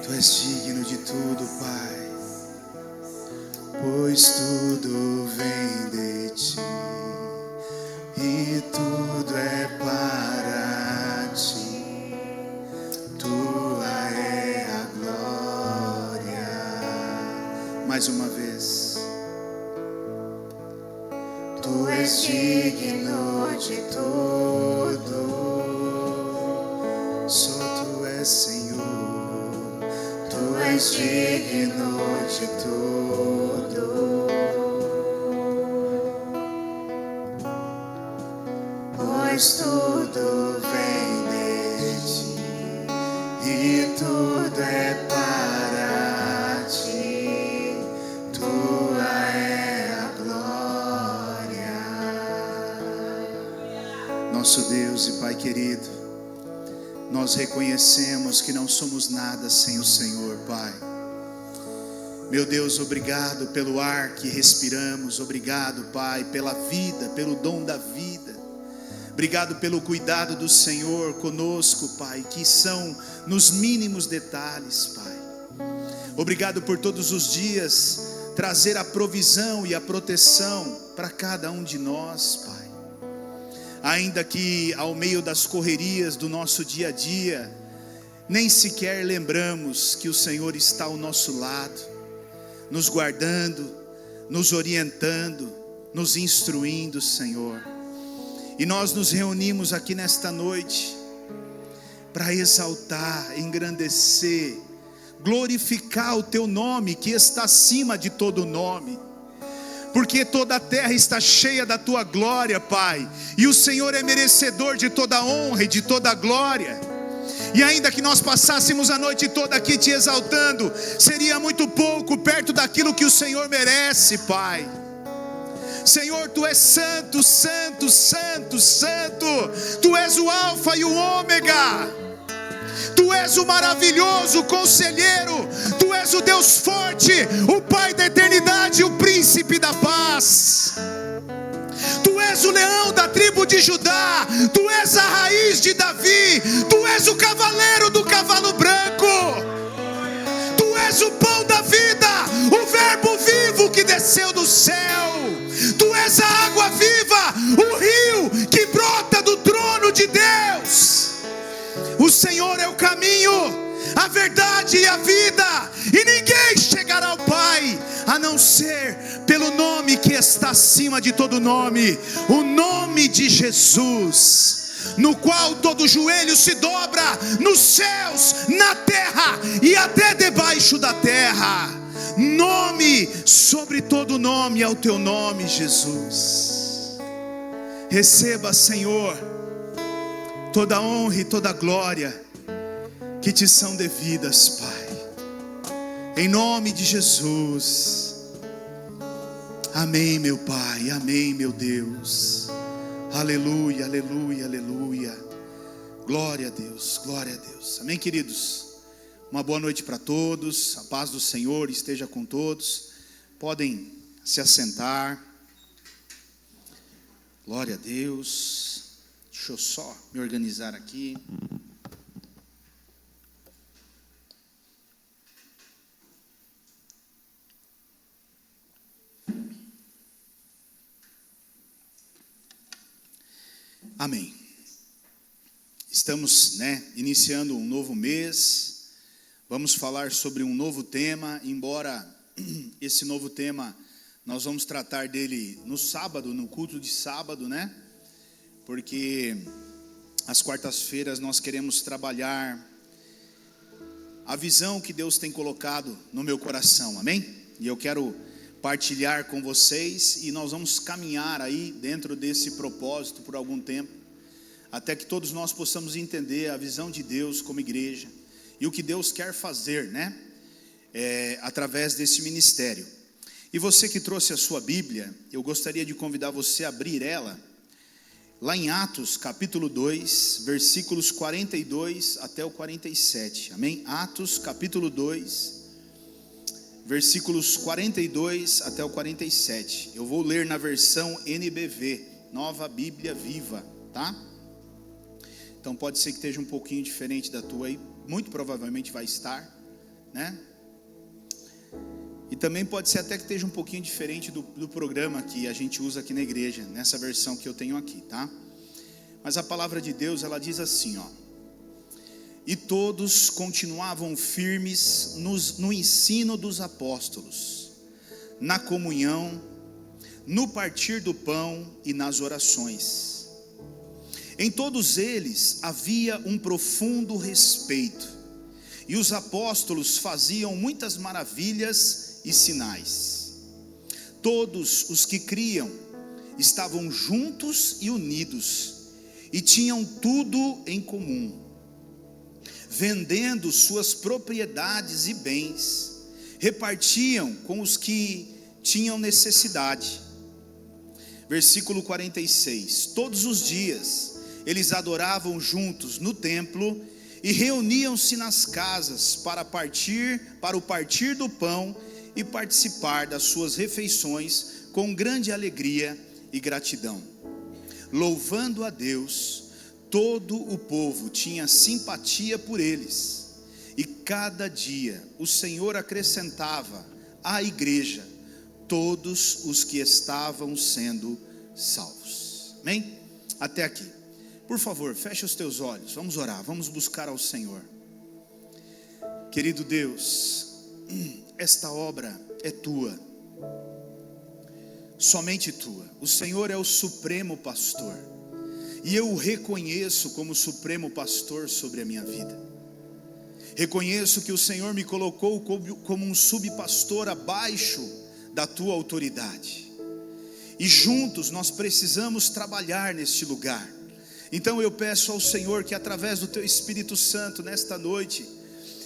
Tu és digno de tudo, Pai, pois tudo vem de Ti e tudo é para Ti. Tua é a glória. Mais uma vez. Tu és digno de tudo, só Tu és Senhor. Tu és digno de tudo, pois tudo vem de Ti e tudo é para Ti. Tua é a glória. Nosso Deus e Pai querido, nós reconhecemos que não somos nada sem o Senhor, Pai. Meu Deus, obrigado pelo ar que respiramos, obrigado, Pai, pela vida, pelo dom da vida. Obrigado pelo cuidado do Senhor conosco, Pai, que são nos mínimos detalhes, Pai. Obrigado por todos os dias trazer a provisão e a proteção para cada um de nós, Pai. Ainda que ao meio das correrias do nosso dia a dia, nem sequer lembramos que o Senhor está ao nosso lado, nos guardando, nos orientando, nos instruindo, Senhor. E nós nos reunimos aqui nesta noite para exaltar, engrandecer, glorificar o Teu nome que está acima de todo nome. Porque toda a terra está cheia da Tua glória, Pai, e o Senhor é merecedor de toda honra e de toda glória. E ainda que nós passássemos a noite toda aqui Te exaltando, seria muito pouco perto daquilo que o Senhor merece, Pai. Senhor, Tu és santo, santo, santo, santo. Tu és o alfa e o ômega. Tu és o maravilhoso conselheiro. Tu és o Deus forte, o Pai da eternidade, o príncipe da paz. Tu és o leão da tribo de Judá. Tu és a raiz de Davi. Tu és o cavaleiro do cavalo branco. Tu és o pão da vida, o verbo vivo que desceu do céu. Tu és a água viva, o rio que brota do trono de Deus. O Senhor é o caminho, a verdade e a vida, e ninguém chegará ao Pai a não ser pelo nome que está acima de todo nome, o nome de Jesus, no qual todo joelho se dobra, nos céus, na terra e até debaixo da terra. Nome sobre todo nome é o Teu nome, Jesus. Receba, Senhor, toda honra e toda glória que Te são devidas, Pai, em nome de Jesus. Amém, meu Pai, amém, meu Deus. Aleluia, aleluia, aleluia. Glória a Deus, glória a Deus. Amém, queridos? Uma boa noite para todos, a paz do Senhor esteja com todos. Podem se assentar. Glória a Deus. Deixa eu só me organizar aqui. Amém. Estamos, iniciando um novo mês. Vamos falar sobre um novo tema, embora esse novo tema nós vamos tratar dele no sábado, no culto de sábado, Porque às quartas-feiras nós queremos trabalhar a visão que Deus tem colocado no meu coração, amém? E eu quero partilhar com vocês e nós vamos caminhar aí dentro desse propósito por algum tempo, até que todos nós possamos entender a visão de Deus como igreja e o que Deus quer fazer, através desse ministério. E você que trouxe a sua Bíblia, eu gostaria de convidar você a abrir ela lá em Atos capítulo 2, versículos 42 até o 47, amém? Atos capítulo 2, versículos 42 até o 47, eu vou ler na versão NBV, Nova Bíblia Viva, tá? Então pode ser que esteja um pouquinho diferente da tua aí, muito provavelmente vai estar, né? E também pode ser até que esteja um pouquinho diferente do programa que a gente usa aqui na igreja, nessa versão que eu tenho aqui, tá? Mas a palavra de Deus, ela diz assim, ó: e todos continuavam firmes no ensino dos apóstolos, na comunhão, no partir do pão e nas orações. Em todos eles havia um profundo respeito, e os apóstolos faziam muitas maravilhas e sinais. Todos os que criam estavam juntos e unidos, e tinham tudo em comum. Vendendo suas propriedades e bens, repartiam com os que tinham necessidade. Versículo 46: todos os dias eles adoravam juntos no templo e reuniam-se nas casas para o partir do pão e participar das suas refeições com grande alegria e gratidão. Louvando a Deus, todo o povo tinha simpatia por eles, e cada dia o Senhor acrescentava à igreja todos os que estavam sendo salvos. Amém? Até aqui. Por favor, feche os teus olhos, vamos orar, vamos buscar ao Senhor. Querido Deus, esta obra é tua, somente tua. O Senhor é o supremo pastor, e eu o reconheço como supremo pastor sobre a minha vida. Reconheço que o Senhor me colocou como um subpastor abaixo da tua autoridade, e juntos nós precisamos trabalhar neste lugar. Então eu peço ao Senhor que através do teu Espírito Santo nesta noite,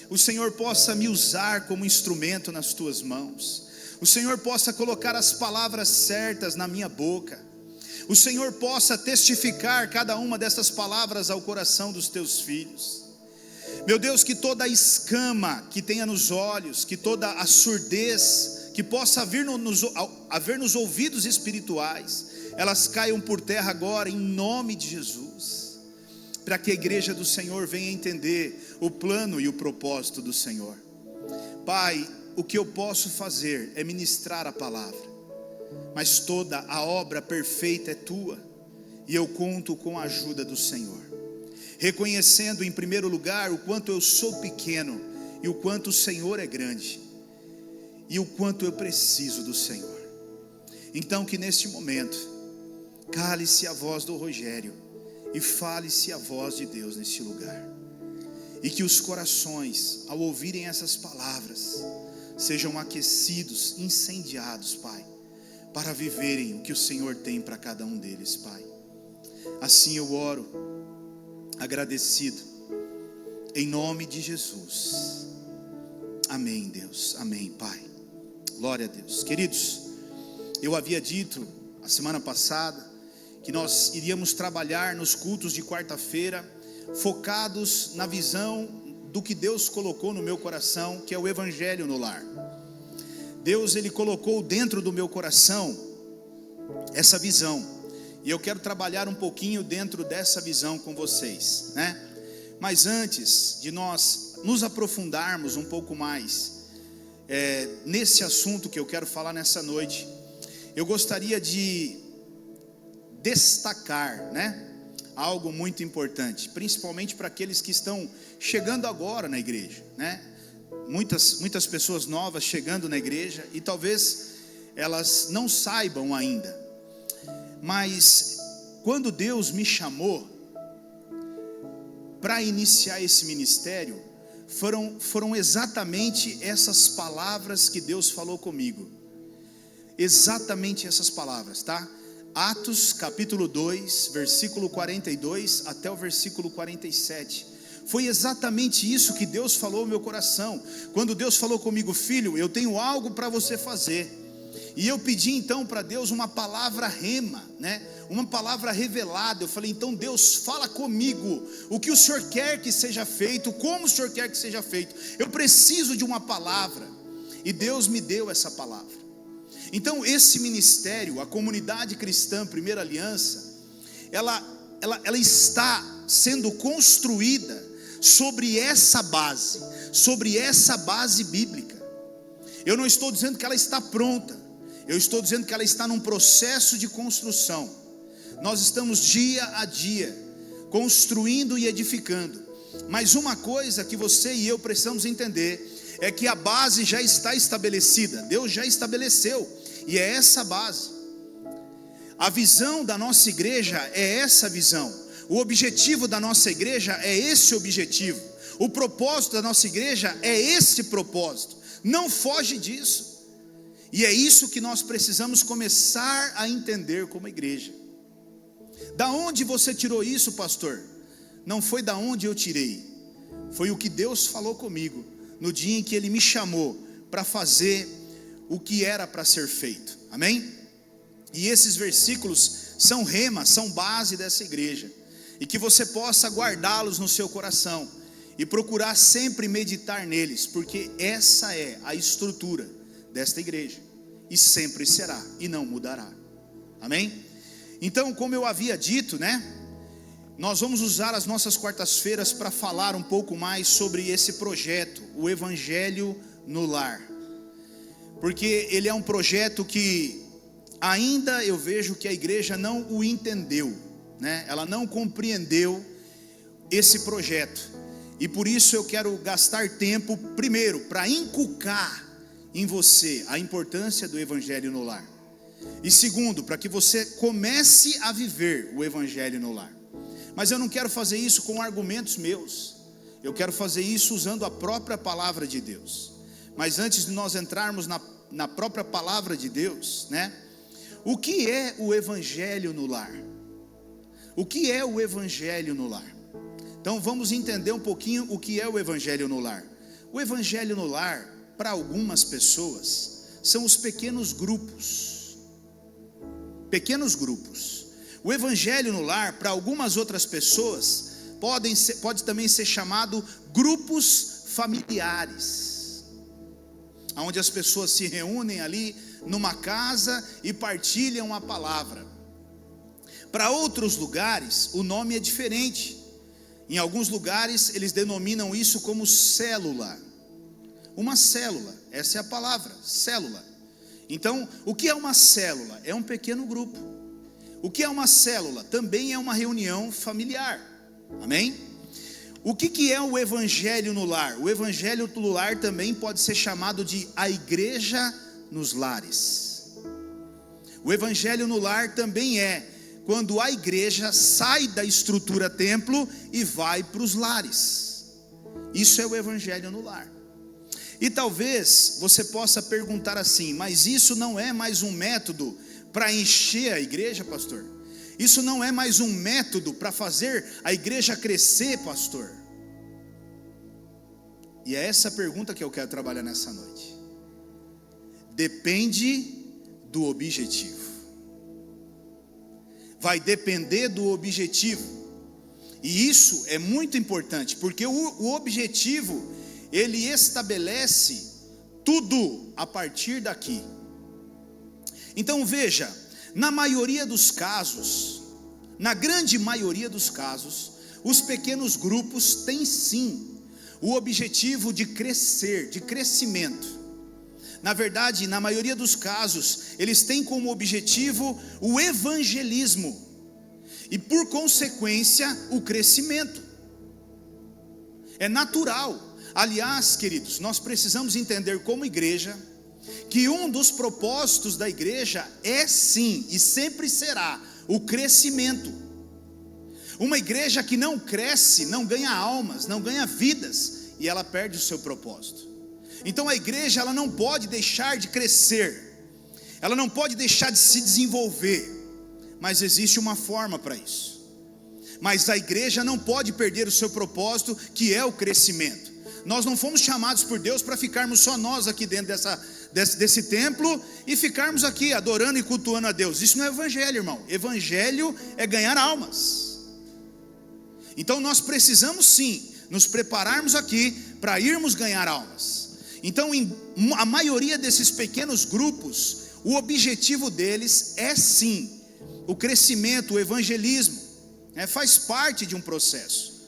o Senhor possa me usar como instrumento nas tuas mãos, o Senhor possa colocar as palavras certas na minha boca, o Senhor possa testificar cada uma dessas palavras ao coração dos teus filhos. Meu Deus, que toda a escama que tenha nos olhos, que toda a surdez que possa haver nos ouvidos espirituais, elas caiam por terra agora em nome de Jesus, para que a igreja do Senhor venha entender o plano e o propósito do Senhor. Pai, o que eu posso fazer é ministrar a palavra, mas toda a obra perfeita é tua, e eu conto com a ajuda do Senhor, reconhecendo em primeiro lugar o quanto eu sou pequeno, e o quanto o Senhor é grande, e o quanto eu preciso do Senhor. Então que neste momento cale-se a voz do Rogério e fale-se a voz de Deus neste lugar, e que os corações, ao ouvirem essas palavras, sejam aquecidos, incendiados, Pai, para viverem o que o Senhor tem para cada um deles, Pai. Assim eu oro, agradecido, em nome de Jesus. Amém, Deus, amém, Pai. Glória a Deus. Queridos, eu havia dito a semana passada que nós iríamos trabalhar nos cultos de quarta-feira, focados na visão do que Deus colocou no meu coração, que é o Evangelho no lar. Deus, Ele colocou dentro do meu coração essa visão, e eu quero trabalhar um pouquinho dentro dessa visão com vocês, né? Mas antes de nós nos aprofundarmos um pouco mais nesse assunto que eu quero falar nessa noite, eu gostaria de destacar, né, algo muito importante, principalmente para aqueles que estão chegando agora na igreja, né? Muitas pessoas novas chegando na igreja, e talvez elas não saibam ainda, mas quando Deus me chamou para iniciar esse ministério, foram exatamente essas palavras que Deus falou comigo, exatamente essas palavras, tá? Atos capítulo 2, versículo 42 até o versículo 47, foi exatamente isso que Deus falou no meu coração, quando Deus falou comigo: filho, eu tenho algo para você fazer. E eu pedi então para Deus uma palavra rema, né? Uma palavra revelada. Eu falei: então Deus, fala comigo, o que o Senhor quer que seja feito, como o Senhor quer que seja feito, eu preciso de uma palavra. E Deus me deu essa palavra. Então esse ministério, a comunidade cristã Primeira Aliança, ela está sendo construída sobre essa base bíblica. Eu não estou dizendo que ela está pronta, eu estou dizendo que ela está num processo de construção. Nós estamos dia a dia construindo e edificando. Mas uma coisa que você e eu precisamos entender é que a base já está estabelecida, Deus já estabeleceu, e é essa base. A visão da nossa igreja é essa visão, o objetivo da nossa igreja é esse objetivo, o propósito da nossa igreja é esse propósito, não foge disso. E é isso que nós precisamos começar a entender como igreja. Da onde você tirou isso, pastor? Não foi da onde eu tirei, foi o que Deus falou comigo no dia em que Ele me chamou para fazer o que era para ser feito, amém? E esses versículos são rema, são base dessa igreja, e que você possa guardá-los no seu coração, e procurar sempre meditar neles, porque essa é a estrutura desta igreja, e sempre será, e não mudará, amém? Então, como eu havia dito, nós vamos usar as nossas quartas-feiras para falar um pouco mais sobre esse projeto, o Evangelho no Lar, porque ele é um projeto que ainda eu vejo que a igreja não o entendeu, ela não compreendeu esse projeto, e por isso eu quero gastar tempo, primeiro, para inculcar em você a importância do Evangelho no Lar, e segundo, para que você comece a viver o Evangelho no Lar. Mas eu não quero fazer isso com argumentos meus, eu quero fazer isso usando a própria palavra de Deus. Mas antes de nós entrarmos na própria palavra de Deus, o que é o Evangelho no Lar? O que é o Evangelho no Lar? Então vamos entender um pouquinho o que é o Evangelho no Lar. O Evangelho no Lar, para algumas pessoas, são os pequenos grupos. O Evangelho no Lar, para algumas outras pessoas, pode também ser chamado grupos familiares, onde as pessoas se reúnem ali numa casa e partilham a palavra. Para outros lugares, o nome é diferente. Em alguns lugares, eles denominam isso como célula. Uma célula, essa é a palavra, célula. Então, o que é uma célula? É um pequeno grupo. O que é uma célula? Também é uma reunião familiar, amém? O que é o Evangelho no Lar? O Evangelho no Lar também pode ser chamado de a igreja nos lares. O Evangelho no Lar também é quando a igreja sai da estrutura templo e vai para os lares. Isso é o Evangelho no Lar. E talvez você possa perguntar assim: mas isso não é mais um método para encher a igreja, pastor? Isso não é mais um método para fazer a igreja crescer, pastor? E é essa pergunta que eu quero trabalhar nessa noite. Depende do objetivo. Vai depender do objetivo. E isso é muito importante, porque o objetivo, ele estabelece tudo a partir daqui. Então veja, na maioria dos casos, na grande maioria dos casos, os pequenos grupos têm sim o objetivo de crescer, de crescimento. Na verdade, na maioria dos casos, eles têm como objetivo o evangelismo e, por consequência, o crescimento. É natural. Aliás, queridos, nós precisamos entender como igreja que um dos propósitos da igreja é sim e sempre será o crescimento. Uma igreja que não cresce, não ganha almas, não ganha vidas, e ela perde o seu propósito. Então a igreja, ela não pode deixar de crescer, ela não pode deixar de se desenvolver, mas existe uma forma para isso. Mas a igreja não pode perder o seu propósito, que é o crescimento. Nós não fomos chamados por Deus para ficarmos só nós aqui dentro desse templo e ficarmos aqui adorando e cultuando a Deus. Isso não é evangelho, irmão. Evangelho é ganhar almas. Então nós precisamos sim nos prepararmos aqui para irmos ganhar almas. Então a maioria desses pequenos grupos, o objetivo deles é sim o crescimento, o evangelismo, faz parte de um processo.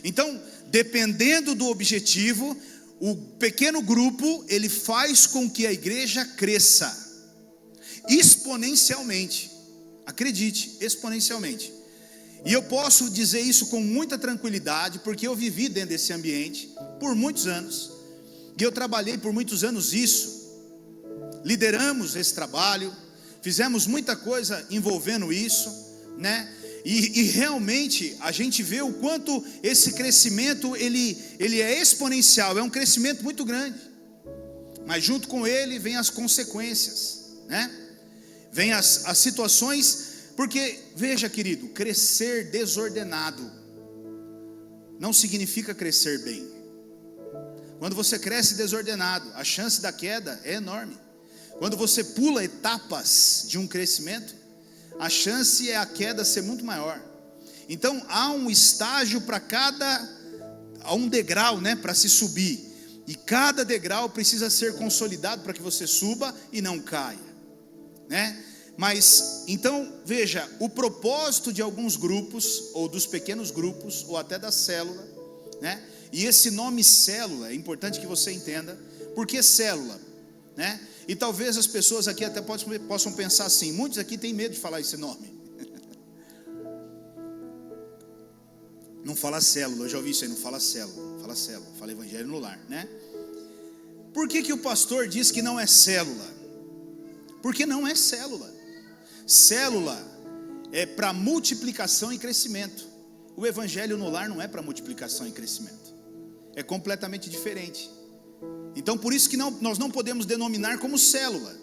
Então dependendo do objetivo, o pequeno grupo, ele faz com que a igreja cresça exponencialmente. Acredite, exponencialmente. E eu posso dizer isso com muita tranquilidade, porque eu vivi dentro desse ambiente por muitos anos, e eu trabalhei por muitos anos isso, lideramos esse trabalho, fizemos muita coisa envolvendo isso, né? E realmente a gente vê o quanto esse crescimento ele é exponencial, é um crescimento muito grande, mas junto com ele vem as consequências, né? Vem as situações, porque veja, querido, crescer desordenado não significa crescer bem. Quando você cresce desordenado, a chance da queda é enorme. Quando você pula etapas de um crescimento, a chance é a queda ser muito maior. Então há um estágio para há um degrau, né, para se subir, e cada degrau precisa ser consolidado para que você suba e não caia, né? Mas então veja, o propósito de alguns grupos, ou dos pequenos grupos, ou até da célula, né? E esse nome célula é importante que você entenda. Por que célula, né? E talvez as pessoas aqui até possam pensar assim, muitos aqui têm medo de falar esse nome. Não fala célula, eu já ouvi isso aí, não fala célula, fala evangelho no lar, né? Por que o pastor diz que não é célula? Porque não é célula. Célula é para multiplicação e crescimento. O evangelho no lar não é para multiplicação e crescimento, é completamente diferente. Então por isso que nós não podemos denominar como célula.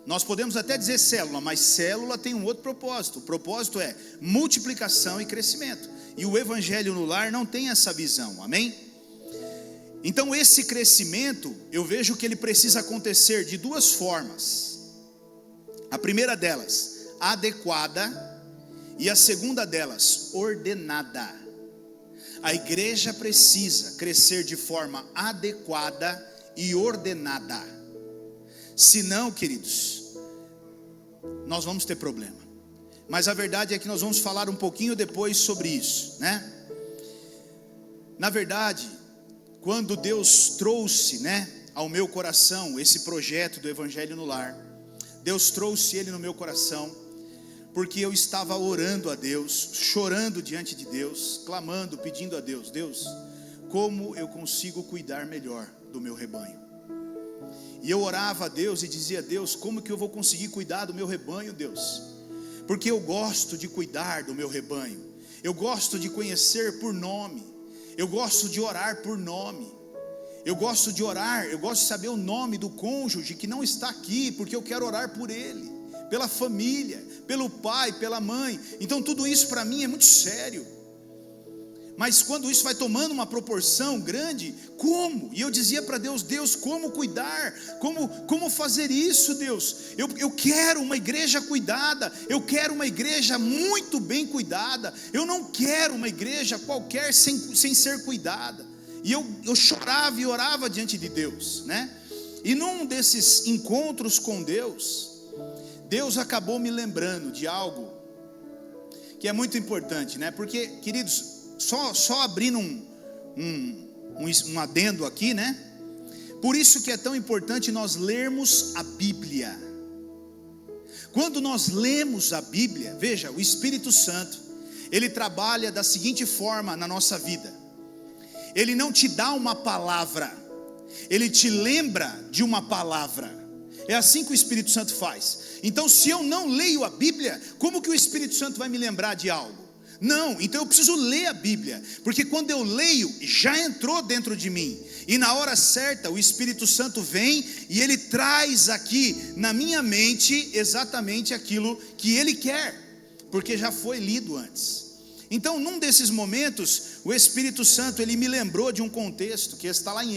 Nós podemos até dizer célula, mas célula tem um outro propósito. O propósito é multiplicação e crescimento, e o evangelho no lar não tem essa visão, amém? Então esse crescimento, eu vejo que ele precisa acontecer de duas formas. A primeira delas, adequada, e a segunda delas, ordenada. A igreja precisa crescer de forma adequada e ordenada. Senão, queridos, nós vamos ter problema. Mas a verdade é que nós vamos falar um pouquinho depois sobre isso, né? Na verdade, quando Deus trouxe, né, ao meu coração esse projeto do Evangelho no Lar, Deus trouxe ele no meu coração, porque eu estava orando a Deus, chorando diante de Deus, clamando, pedindo a Deus: Deus, como eu consigo cuidar melhor do meu rebanho? E eu orava a Deus e dizia: Deus, como que eu vou conseguir cuidar do meu rebanho, Deus? Porque eu gosto de cuidar do meu rebanho, eu gosto de conhecer por nome, eu gosto de orar por nome, eu gosto de orar, eu gosto de saber o nome do cônjuge que não está aqui, porque eu quero orar por ele, pela família, pelo pai, pela mãe. Então tudo isso para mim é muito sério. Mas quando isso vai tomando uma proporção grande, como? E eu dizia para Deus: Deus, como cuidar? Como fazer isso, Deus? Eu quero uma igreja cuidada, eu quero uma igreja muito bem cuidada, eu não quero uma igreja qualquer sem ser cuidada. E eu chorava e orava diante de Deus, né? E num desses encontros com Deus, Deus acabou me lembrando de algo que é muito importante, né? Porque, queridos, só abrindo um adendo aqui, né? Por isso que é tão importante nós lermos a Bíblia. Quando nós lemos a Bíblia, veja, o Espírito Santo, ele trabalha da seguinte forma na nossa vida: ele não te dá uma palavra, ele te lembra de uma palavra. É assim que o Espírito Santo faz. Então, se eu não leio a Bíblia, como que o Espírito Santo vai me lembrar de algo? Não, então eu preciso ler a Bíblia, porque quando eu leio, já entrou dentro de mim, e na hora certa o Espírito Santo vem e ele traz aqui na minha mente exatamente aquilo que ele quer, porque já foi lido antes. Então, num desses momentos, o Espírito Santo ele me lembrou de um contexto que está lá em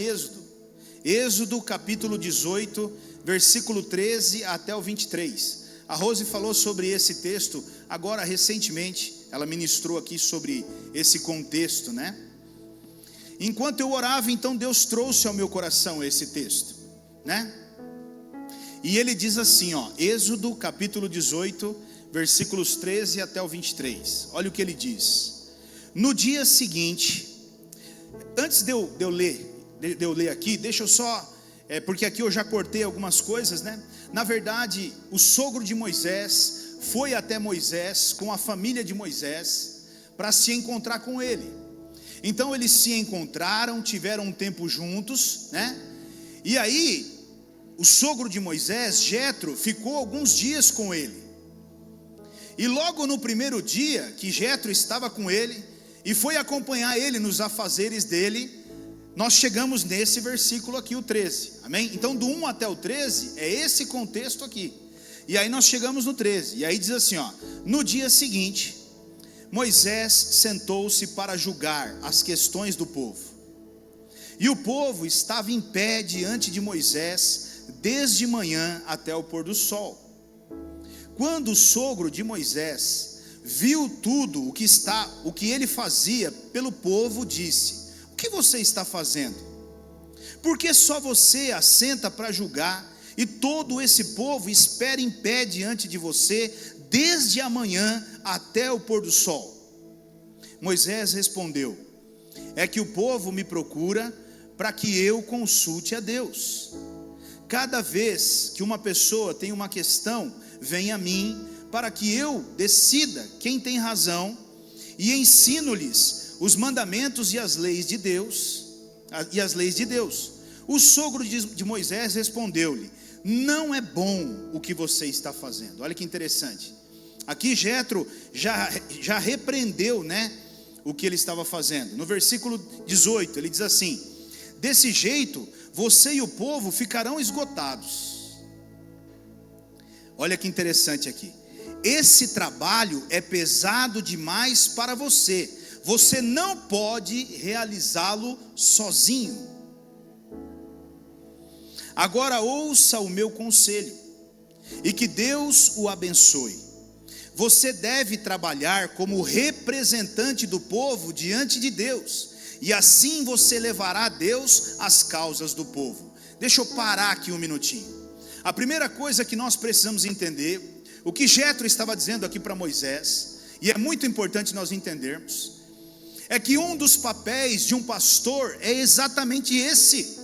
Êxodo capítulo 18, versículo 13 até o 23. A Rose falou sobre esse texto agora recentemente, ela ministrou aqui sobre esse contexto, né? Enquanto eu orava, então Deus trouxe ao meu coração esse texto, né? E ele diz assim, ó, Êxodo capítulo 18, versículos 13 até o 23. Olha o que ele diz: no dia seguinte, antes de eu ler aqui, deixa eu só, porque aqui eu já cortei algumas coisas, né? Na verdade, o sogro de Moisés foi até Moisés com a família de Moisés para se encontrar com ele. Então eles se encontraram, tiveram um tempo juntos, né? E aí o sogro de Moisés, Jetro, ficou alguns dias com ele. E logo no primeiro dia que Jetro estava com ele e foi acompanhar ele nos afazeres dele, nós chegamos nesse versículo aqui, o 13, amém? Então do 1 até o 13 é esse contexto aqui. E aí nós chegamos no 13, e aí diz assim, ó: no dia seguinte, Moisés sentou-se para julgar as questões do povo. E o povo estava em pé diante de Moisés desde manhã até o pôr do sol. Quando o sogro de Moisés viu tudo o que ele fazia pelo povo, disse: o que você está fazendo? Porque só você assenta para julgar, e todo esse povo espera em pé diante de você desde a manhã até o pôr do sol. Moisés respondeu: é que o povo me procura para que eu consulte a Deus. Cada vez que uma pessoa tem uma questão, vem a mim para que eu decida quem tem razão e ensino-lhes os mandamentos e as leis de Deus. O sogro de Moisés respondeu-lhe: não é bom o que você está fazendo. Olha que interessante. Aqui Jetro já repreendeu, né, o que ele estava fazendo. No versículo 18 ele diz assim: desse jeito você e o povo ficarão esgotados. Olha que interessante aqui. Esse trabalho é pesado demais para você. Você não pode realizá-lo sozinho. Agora ouça o meu conselho, e que Deus o abençoe. Você deve trabalhar como representante do povo diante de Deus, e assim você levará a Deus as causas do povo. Deixa eu parar aqui um minutinho. A primeira coisa que nós precisamos entender, o que Jetro estava dizendo aqui para Moisés, e é muito importante nós entendermos, é que um dos papéis de um pastor é exatamente esse: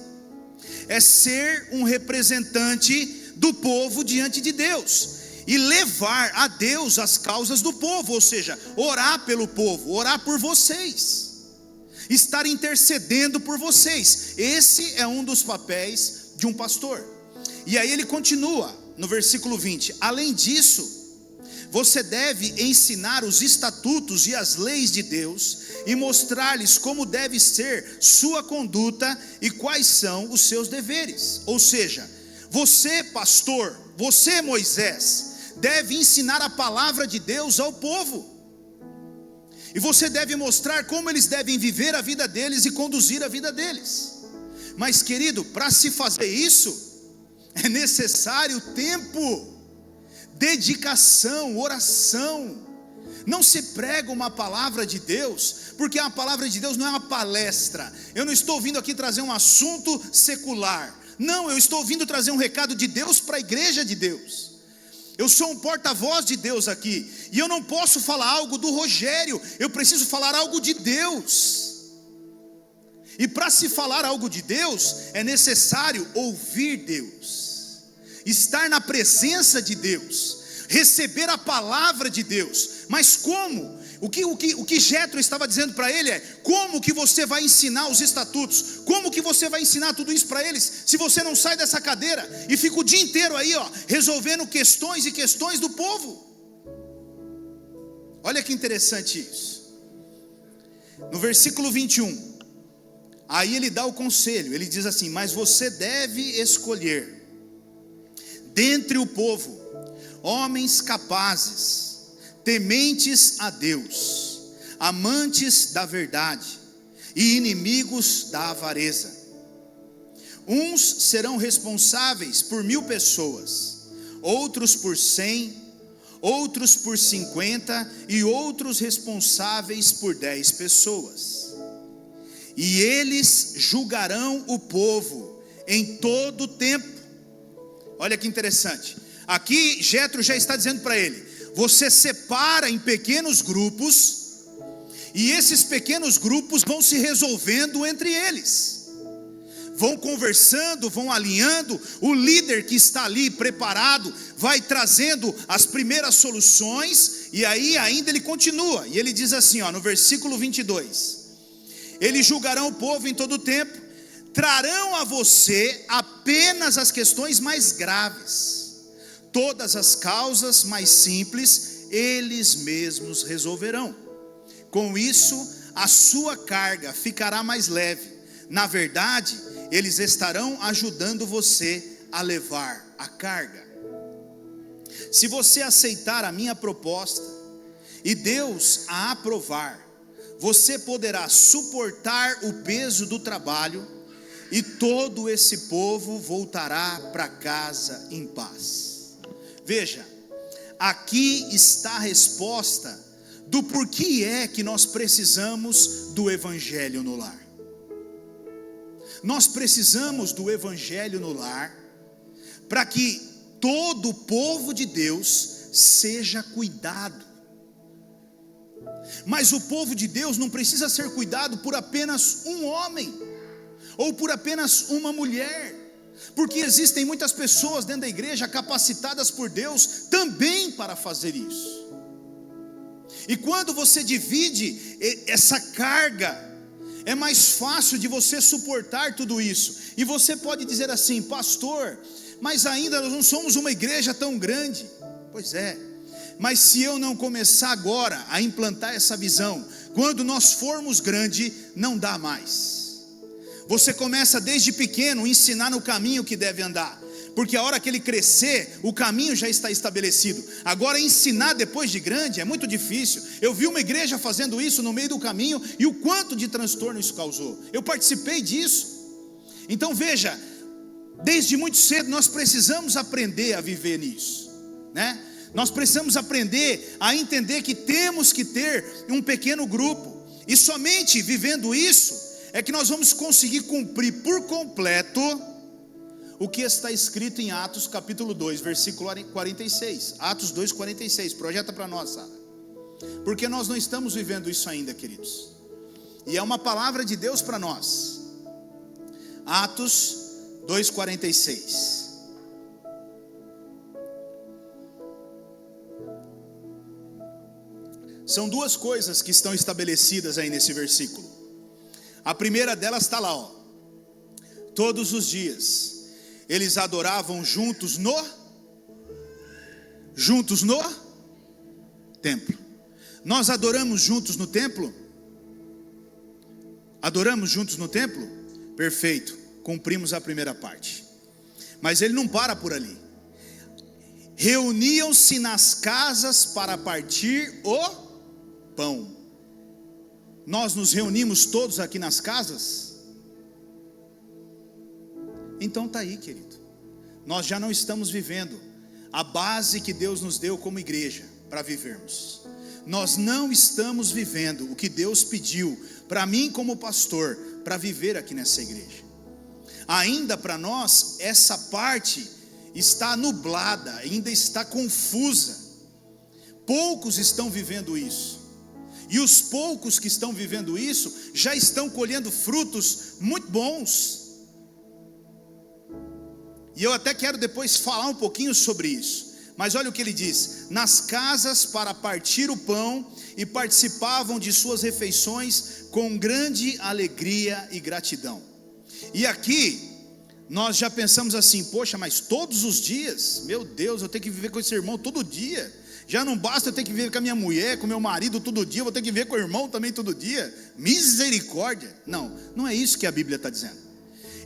é ser um representante do povo diante de Deus, e levar a Deus as causas do povo, ou seja, orar pelo povo, orar por vocês, estar intercedendo por vocês. Esse é um dos papéis de um pastor. E aí ele continua no versículo 20: além disso, você deve ensinar os estatutos e as leis de Deus, e mostrar-lhes como deve ser sua conduta e quais são os seus deveres. Ou seja, você, pastor, você, Moisés, deve ensinar a palavra de Deus ao povo, e você deve mostrar como eles devem viver a vida deles e conduzir a vida deles. Mas, querido, para se fazer isso, é necessário tempo, dedicação, oração. Não se prega uma palavra de Deus, porque a palavra de Deus não é uma palestra. Eu não estou vindo aqui trazer um assunto secular. Não, eu estou vindo trazer um recado de Deus para a igreja de Deus. Eu sou um porta-voz de Deus aqui, e eu não posso falar algo do Rogério, eu preciso falar algo de Deus. E para se falar algo de Deus, é necessário ouvir Deus, estar na presença de Deus, receber a palavra de Deus. Mas como? O que Jetro estava dizendo para ele é: como que você vai ensinar os estatutos? Como que você vai ensinar tudo isso para eles, se você não sai dessa cadeira e fica o dia inteiro aí, resolvendo questões e questões do povo? Olha que interessante isso. No versículo 21, aí ele dá o conselho, ele diz assim: mas você deve escolher dentre o povo homens capazes, tementes a Deus, amantes da verdade e inimigos da avareza. Uns serão responsáveis por 1000 pessoas, outros por 100, outros por 50 e outros responsáveis por 10 pessoas. E eles julgarão o povo em todo o tempo. Olha que interessante. Aqui Jetro já está dizendo para ele: você separa em pequenos grupos E esses pequenos grupos vão se resolvendo entre eles, vão conversando, vão alinhando. O líder que está ali preparado vai trazendo as primeiras soluções, e aí ainda ele continua, e ele diz assim, no versículo 22, eles julgarão o povo em todo o tempo, trarão a você apenas as questões mais graves, todas as causas mais simples eles mesmos resolverão. Com isso a sua carga ficará mais leve. Na verdade, eles estarão ajudando você a levar a carga. Se você aceitar a minha proposta e Deus a aprovar, você poderá suportar o peso do trabalho e todo esse povo voltará para casa em paz. Veja, aqui está a resposta do porquê é que nós precisamos do evangelho no lar. Nós precisamos do evangelho no lar para que todo o povo de Deus seja cuidado. Mas o povo de Deus não precisa ser cuidado por apenas um homem ou por apenas uma mulher, porque existem muitas pessoas dentro da igreja capacitadas por Deus também para fazer isso. E quando você divide essa carga, é mais fácil de você suportar tudo isso. E você pode dizer assim: pastor, mas ainda nós não somos uma igreja tão grande. Pois é, mas se eu não começar agora a implantar essa visão, quando nós formos grande, não dá mais. Você começa desde pequeno a ensinar no caminho que deve andar, porque a hora que ele crescer, o caminho já está estabelecido. Agora ensinar depois de grande é muito difícil. Eu vi uma igreja fazendo isso no meio do caminho, e o quanto de transtorno isso causou. Eu participei disso. Então veja, desde muito cedo nós precisamos aprender a viver nisso, né? Nós precisamos aprender a entender que temos que ter um pequeno grupo, e somente vivendo isso é que nós vamos conseguir cumprir por completo o que está escrito em Atos capítulo 2, versículo 46. Atos 2, 46, projeta para nós, Sara. Porque nós não estamos vivendo isso ainda, queridos, e é uma palavra de Deus para nós. Atos 2, 46. São duas coisas que estão estabelecidas aí nesse versículo. A primeira delas está lá, todos os dias eles adoravam juntos no templo. Nós adoramos juntos no templo? Adoramos juntos no templo? Perfeito, cumprimos a primeira parte. Mas ele não para por ali. Reuniam-se nas casas para partir o pão. Nós nos reunimos todos aqui nas casas? Então está aí, querido, nós já não estamos vivendo a base que Deus nos deu como igreja para vivermos. Nós não estamos vivendo o que Deus pediu para mim como pastor para viver aqui nessa igreja. Ainda para nós essa parte está nublada, ainda está confusa. Poucos estão vivendo isso. E os poucos que estão vivendo isso já estão colhendo frutos muito bons. E eu até quero depois falar um pouquinho sobre isso. Mas olha o que ele diz: nas casas para partir o pão, e participavam de suas refeições com grande alegria e gratidão. E aqui nós já pensamos assim: poxa, mas todos os dias, meu Deus, eu tenho que viver com esse irmão todo dia. Já não basta eu ter que viver com a minha mulher, com o meu marido todo dia, eu vou ter que viver com o irmão também todo dia. Misericórdia. Não, não é isso que a Bíblia está dizendo.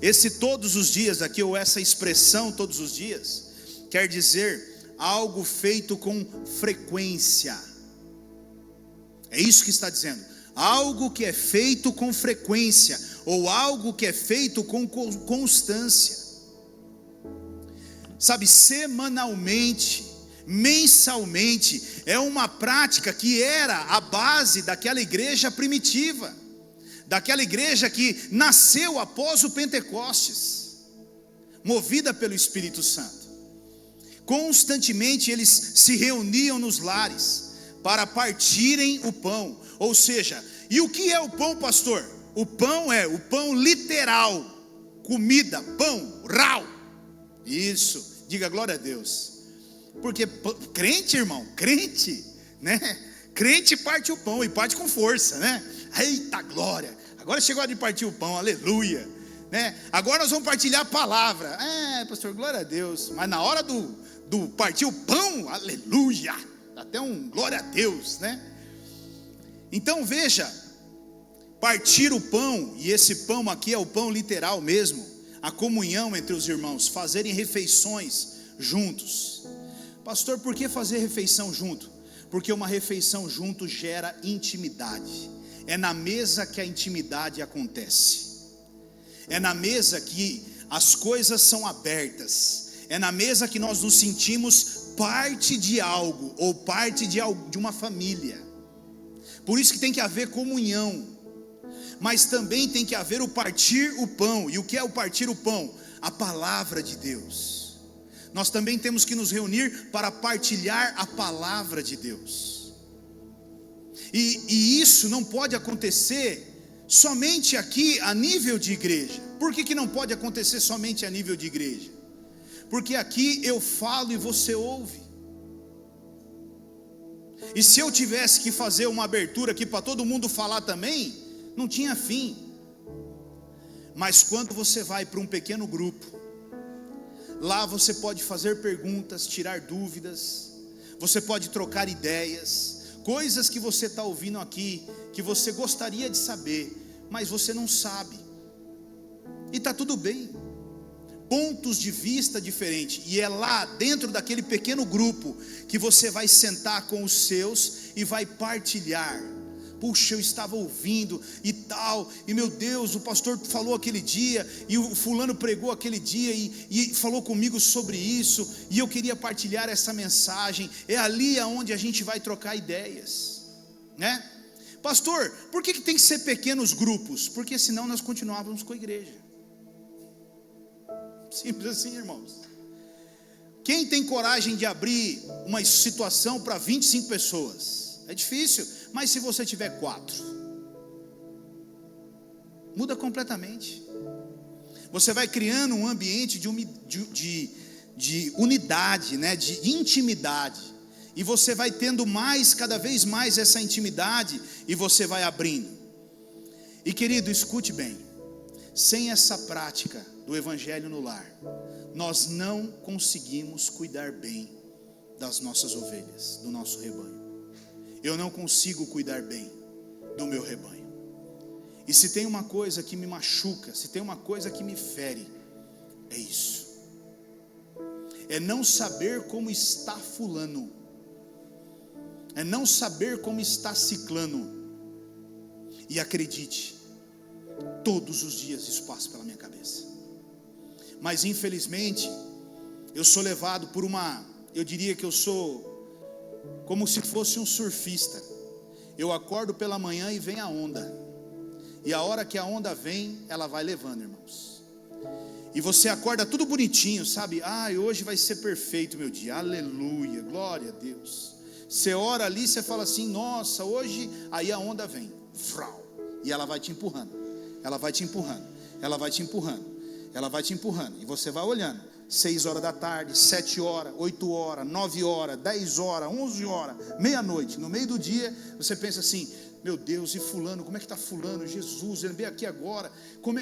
Esse todos os dias aqui, ou essa expressão todos os dias, quer dizer algo feito com frequência. É isso que está dizendo. Algo que é feito com frequência, ou algo que é feito com constância. Sabe, semanalmente, mensalmente, é uma prática que era a base daquela igreja primitiva, daquela igreja que nasceu após o Pentecostes, movida pelo Espírito Santo. Constantemente eles se reuniam nos lares para partirem o pão, ou seja, E o que é o pão, pastor? O pão é o pão literal, comida, pão, rau. Isso, diga glória a Deus. Porque crente, irmão, crente, né? Crente parte o pão e parte com força, né? Eita glória, agora chegou a hora de partir o pão, aleluia, né? Agora nós vamos partilhar a palavra. Pastor, glória a Deus. Mas na hora do partir o pão, aleluia, até um glória a Deus, né? Então veja, partir o pão, e esse pão aqui é o pão literal mesmo, a comunhão entre os irmãos, fazerem refeições juntos. Pastor, por que fazer refeição junto? Porque uma refeição junto gera intimidade. É na mesa que a intimidade acontece. É na mesa que as coisas são abertas. É na mesa que nós nos sentimos parte de algo, ou parte de uma família. Por isso que tem que haver comunhão. Mas também tem que haver o partir o pão. E o que é o partir o pão? A palavra de Deus. Nós também temos que nos reunir para partilhar a palavra de Deus. E isso não pode acontecer somente aqui a nível de igreja. Por que não pode acontecer somente a nível de igreja? Porque aqui eu falo e você ouve. E se eu tivesse que fazer uma abertura aqui para todo mundo falar também, não tinha fim. Mas quando você vai para um pequeno grupo, lá você pode fazer perguntas, tirar dúvidas, você pode trocar ideias, coisas que você está ouvindo aqui, que você gostaria de saber, mas você não sabe, e está tudo bem, pontos de vista diferentes, e é lá dentro daquele pequeno grupo, que você vai sentar com os seus, e vai partilhar. Puxa, eu estava ouvindo e tal, e meu Deus, o pastor falou aquele dia, e o fulano pregou aquele dia, e falou comigo sobre isso, e eu queria partilhar essa mensagem. É ali aonde a gente vai trocar ideias, né? Pastor, por que tem que ser pequenos grupos? Porque senão nós continuávamos com a igreja. Simples assim, irmãos. Quem tem coragem de abrir uma situação para 25 pessoas? É difícil. Mas se você tiver 4, muda completamente. Você vai criando um ambiente de unidade, né? De intimidade. E você vai tendo cada vez mais essa intimidade, e você vai abrindo. E querido, escute bem, sem essa prática do evangelho no lar, nós não conseguimos cuidar bem das nossas ovelhas, do nosso rebanho. Eu não consigo cuidar bem do meu rebanho. E se tem uma coisa que me machuca, se tem uma coisa que me fere, é isso. É não saber como está fulano. É não saber como está ciclano. E acredite, todos os dias isso passa pela minha cabeça. Mas infelizmente, eu sou levado por eu diria que eu sou como se fosse um surfista. Eu acordo pela manhã e vem a onda, e a hora que a onda vem, ela vai levando, irmãos. E você acorda tudo bonitinho, sabe? Hoje vai ser perfeito meu dia, aleluia, glória a Deus. Você ora ali, você fala assim, nossa, hoje, aí a onda vem, e ela vai te empurrando, ela vai te empurrando, ela vai te empurrando, ela vai te empurrando, e você vai olhando. 6 horas da tarde, 7 horas, 8 horas, 9 horas, 10 horas, 11 horas, meia-noite. No meio do dia, você pensa assim, meu Deus, e fulano, como é que está fulano? Jesus, ele veio aqui agora,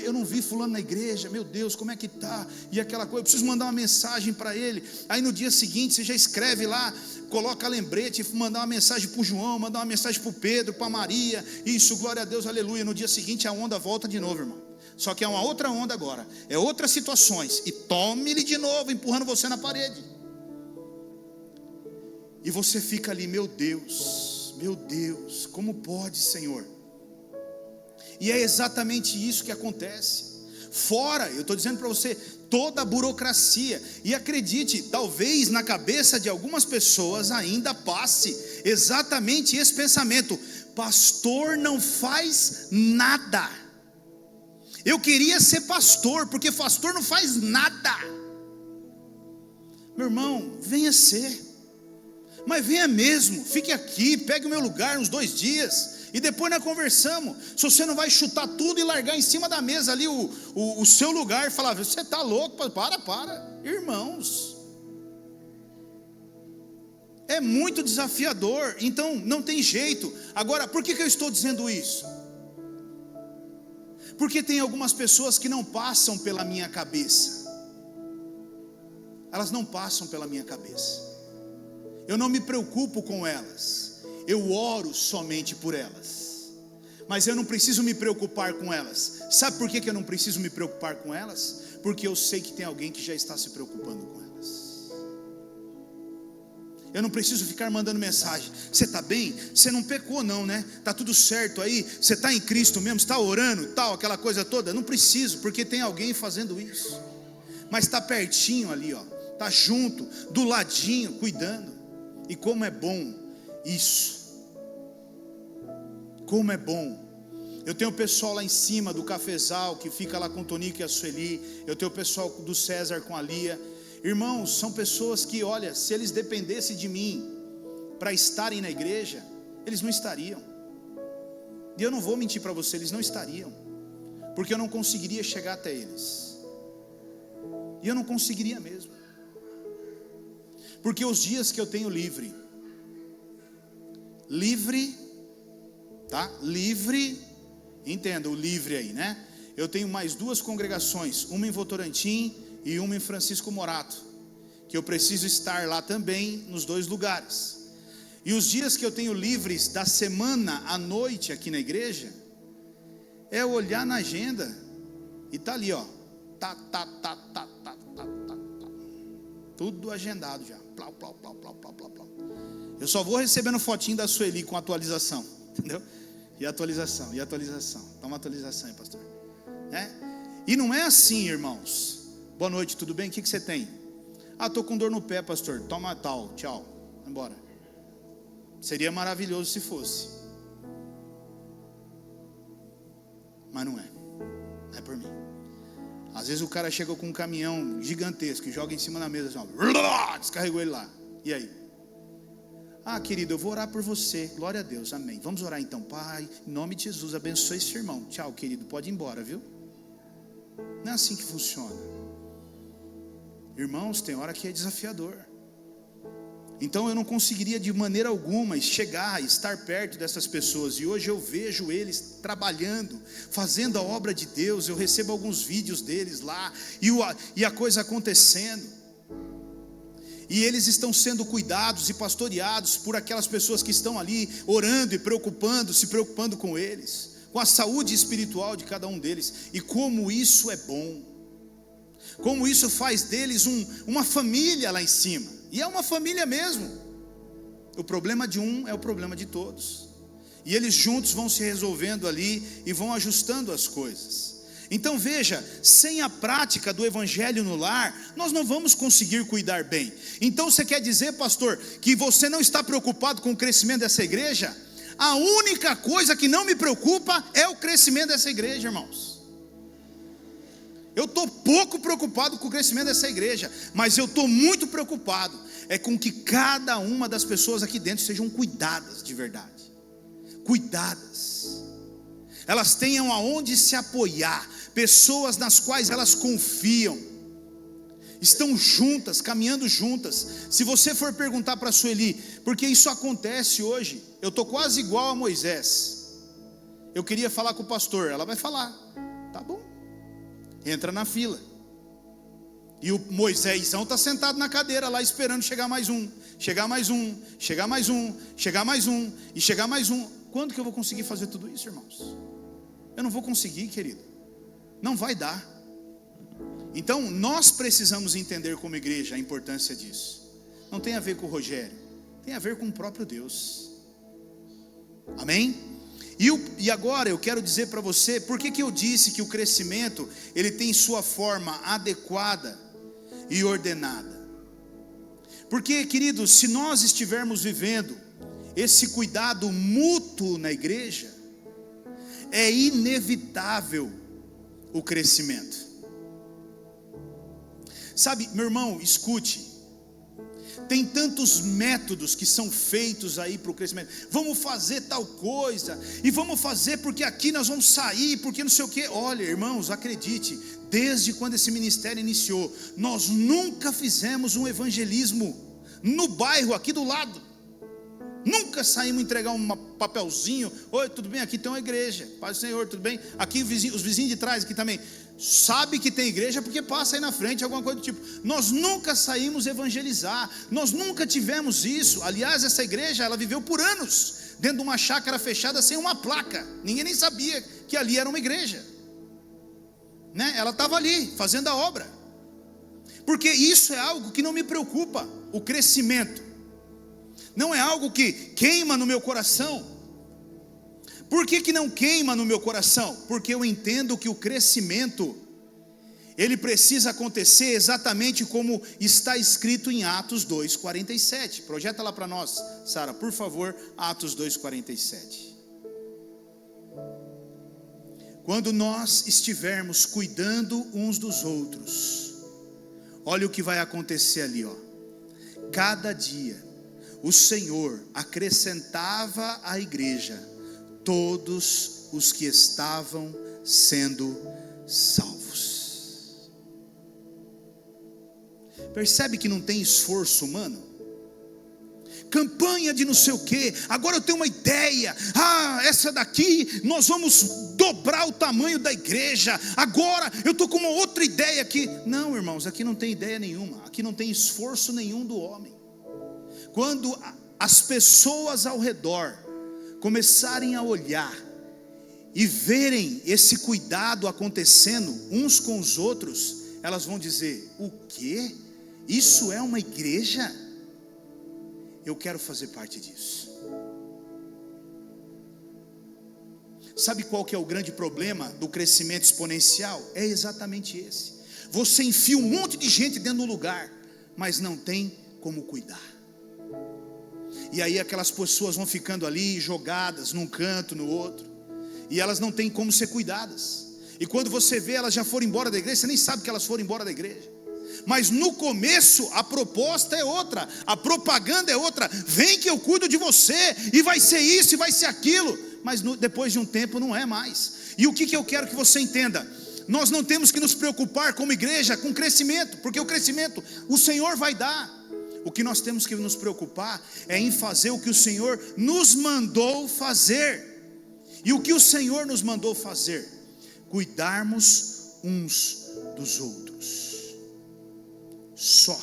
eu não vi fulano na igreja, meu Deus, como é que está? E aquela coisa, eu preciso mandar uma mensagem para ele. Aí no dia seguinte, você já escreve lá, coloca lembrete, mandar uma mensagem para o João, mandar uma mensagem para o Pedro, para a Maria, isso, glória a Deus, aleluia. No dia seguinte a onda volta de novo, irmão. Só que é uma outra onda agora, é outras situações, e tome-lhe de novo, empurrando você na parede. E você fica ali, meu Deus, como pode, Senhor? E é exatamente isso que acontece. Fora, eu estou dizendo para você, toda a burocracia. E acredite, talvez na cabeça de algumas pessoas ainda passe exatamente esse pensamento: pastor não faz nada. Eu queria ser pastor, porque pastor não faz nada. Meu irmão, venha ser, mas venha mesmo, fique aqui, pegue o meu lugar uns 2 dias, E depois nós conversamos. Se você não vai chutar tudo e largar em cima da mesa ali o seu lugar e falar, você está louco? Para. Irmãos, é muito desafiador. Então não tem jeito. Agora, por que eu estou dizendo isso? Porque tem algumas pessoas que não passam pela minha cabeça. Elas não passam pela minha cabeça. Eu não me preocupo com elas. Eu oro somente por elas. Mas eu não preciso me preocupar com elas. Sabe por que eu não preciso me preocupar com elas? Porque eu sei que tem alguém que já está se preocupando com elas. Eu não preciso ficar mandando mensagem. Você está bem? Você não pecou não, né? Está tudo certo aí? Você está em Cristo mesmo? Está orando? Tal, aquela coisa toda? Não preciso, porque tem alguém fazendo isso. Mas está pertinho ali, ó. Está junto, do ladinho, cuidando. E como é bom isso. Como é bom. Eu tenho o pessoal lá em cima do cafezal, que fica lá com o Tonico e a Sueli. Eu tenho o pessoal do César com a Lia. Irmãos, são pessoas que, olha, se eles dependessem de mim para estarem na igreja, eles não estariam. E eu não vou mentir para você, eles não estariam. Porque eu não conseguiria chegar até eles. E eu não conseguiria mesmo. Porque os dias que eu tenho livre, tá? Livre, entenda o livre aí, né? Eu tenho mais 2 congregações, uma em Votorantim e uma em Francisco Morato, que eu preciso estar lá também nos 2 lugares. E os dias que eu tenho livres da semana à noite aqui na igreja, é olhar na agenda e tá ali, ó, tá. Tudo agendado já. Plau. Eu só vou recebendo fotinho da Sueli com atualização, entendeu? E atualização. Toma atualização aí, pastor. E não é assim, irmãos. Boa noite, tudo bem? O que você tem? Estou com dor no pé, pastor. Toma tal, tchau, vai embora. Seria maravilhoso se fosse. Mas não é por mim. Às vezes o cara chega com um caminhão gigantesco e joga em cima da mesa assim, ó, descarregou ele lá. E aí? Querido, eu vou orar por você. Glória a Deus, amém. Vamos orar então. Pai, em nome de Jesus, abençoe esse irmão. Tchau, querido, pode ir embora, viu? Não é assim que funciona. Irmãos, tem hora que é desafiador. Então eu não conseguiria de maneira alguma chegar, estar perto dessas pessoas. E hoje eu vejo eles trabalhando, fazendo a obra de Deus. Eu recebo alguns vídeos deles lá, e a coisa acontecendo. E eles estão sendo cuidados e pastoreados por aquelas pessoas que estão ali orando e se preocupando com eles, com a saúde espiritual de cada um deles. E como isso é bom, como isso faz deles uma família lá em cima. E é uma família mesmo. O problema de um é o problema de todos. E eles juntos vão se resolvendo ali e vão ajustando as coisas. Então veja, sem a prática do evangelho no lar, nós não vamos conseguir cuidar bem. Então você quer dizer, pastor, que você não está preocupado com o crescimento dessa igreja? A única coisa que não me preocupa é o crescimento dessa igreja, irmãos. Eu estou pouco preocupado com o crescimento dessa igreja, mas eu estou muito preocupado com que cada uma das pessoas aqui dentro sejam cuidadas de verdade. Cuidadas. Elas tenham aonde se apoiar, pessoas nas quais elas confiam, estão juntas, caminhando juntas. Se você for perguntar para a Sueli, porque isso acontece hoje, eu estou quase igual a Moisés. Eu queria falar com o pastor, ela vai falar, tá bom, entra na fila. E o Moisésão está sentado na cadeira lá esperando chegar mais um. Quando que eu vou conseguir fazer tudo isso, irmãos? Eu não vou conseguir, querido. Não vai dar. Então nós precisamos entender como igreja a importância disso. Não tem a ver com o Rogério, tem a ver com o próprio Deus. Amém? E agora eu quero dizer para você, por que eu disse que o crescimento, ele tem sua forma adequada e ordenada? Porque, queridos, se nós estivermos vivendo esse cuidado mútuo na igreja, é inevitável o crescimento. Sabe, meu irmão, escute. Tem tantos métodos que são feitos aí para o crescimento. Vamos fazer tal coisa, e vamos fazer porque aqui nós vamos sair, porque não sei o que. Olha, irmãos, acredite, desde quando esse ministério iniciou, nós nunca fizemos um evangelismo no bairro aqui do lado. Nunca saímos entregar um papelzinho: oi, tudo bem? Aqui tem uma igreja, paz do Senhor, tudo bem? Aqui os vizinhos de trás aqui também sabe que tem igreja porque passa aí na frente, alguma coisa do tipo. Nós nunca saímos evangelizar, nós nunca tivemos isso. Aliás, essa igreja, ela viveu por anos dentro de uma chácara fechada sem uma placa. Ninguém nem sabia que ali era uma igreja, né? Ela estava ali fazendo a obra, porque isso é algo que não me preocupa. O crescimento não é algo que queima no meu coração. Por que não queima no meu coração? Porque eu entendo que o crescimento, ele precisa acontecer exatamente como está escrito em Atos 2:47. Projeta lá para nós, Sara, por favor, Atos 2:47. Quando nós estivermos cuidando uns dos outros, olha o que vai acontecer ali, ó. Cada dia o Senhor acrescentava à igreja todos os que estavam sendo salvos. Percebe que não tem esforço humano? Campanha de não sei o que, agora eu tenho uma ideia, essa daqui nós vamos dobrar o tamanho da igreja, agora eu estou com uma outra ideia aqui. Não, irmãos, aqui não tem ideia nenhuma, aqui não tem esforço nenhum do homem. Quando as pessoas ao redor começarem a olhar e verem esse cuidado acontecendo uns com os outros, elas vão dizer: o quê? Isso é uma igreja? Eu quero fazer parte disso. Sabe qual que é o grande problema do crescimento exponencial? É exatamente esse. Você enfia um monte de gente dentro do lugar, mas não tem como cuidar. E aí aquelas pessoas vão ficando ali jogadas num canto, no outro, e elas não têm como ser cuidadas. E quando você vê, elas já foram embora da igreja, você nem sabe que elas foram embora da igreja. Mas no começo a proposta é outra, a propaganda é outra: vem que eu cuido de você, e vai ser isso, e vai ser aquilo. Mas depois de um tempo não é mais. E o que eu quero que você entenda? Nós não temos que nos preocupar como igreja com crescimento, porque o crescimento o Senhor vai dar. O que nós temos que nos preocupar é em fazer o que o Senhor nos mandou fazer. E o que o Senhor nos mandou fazer? Cuidarmos uns dos outros. Só.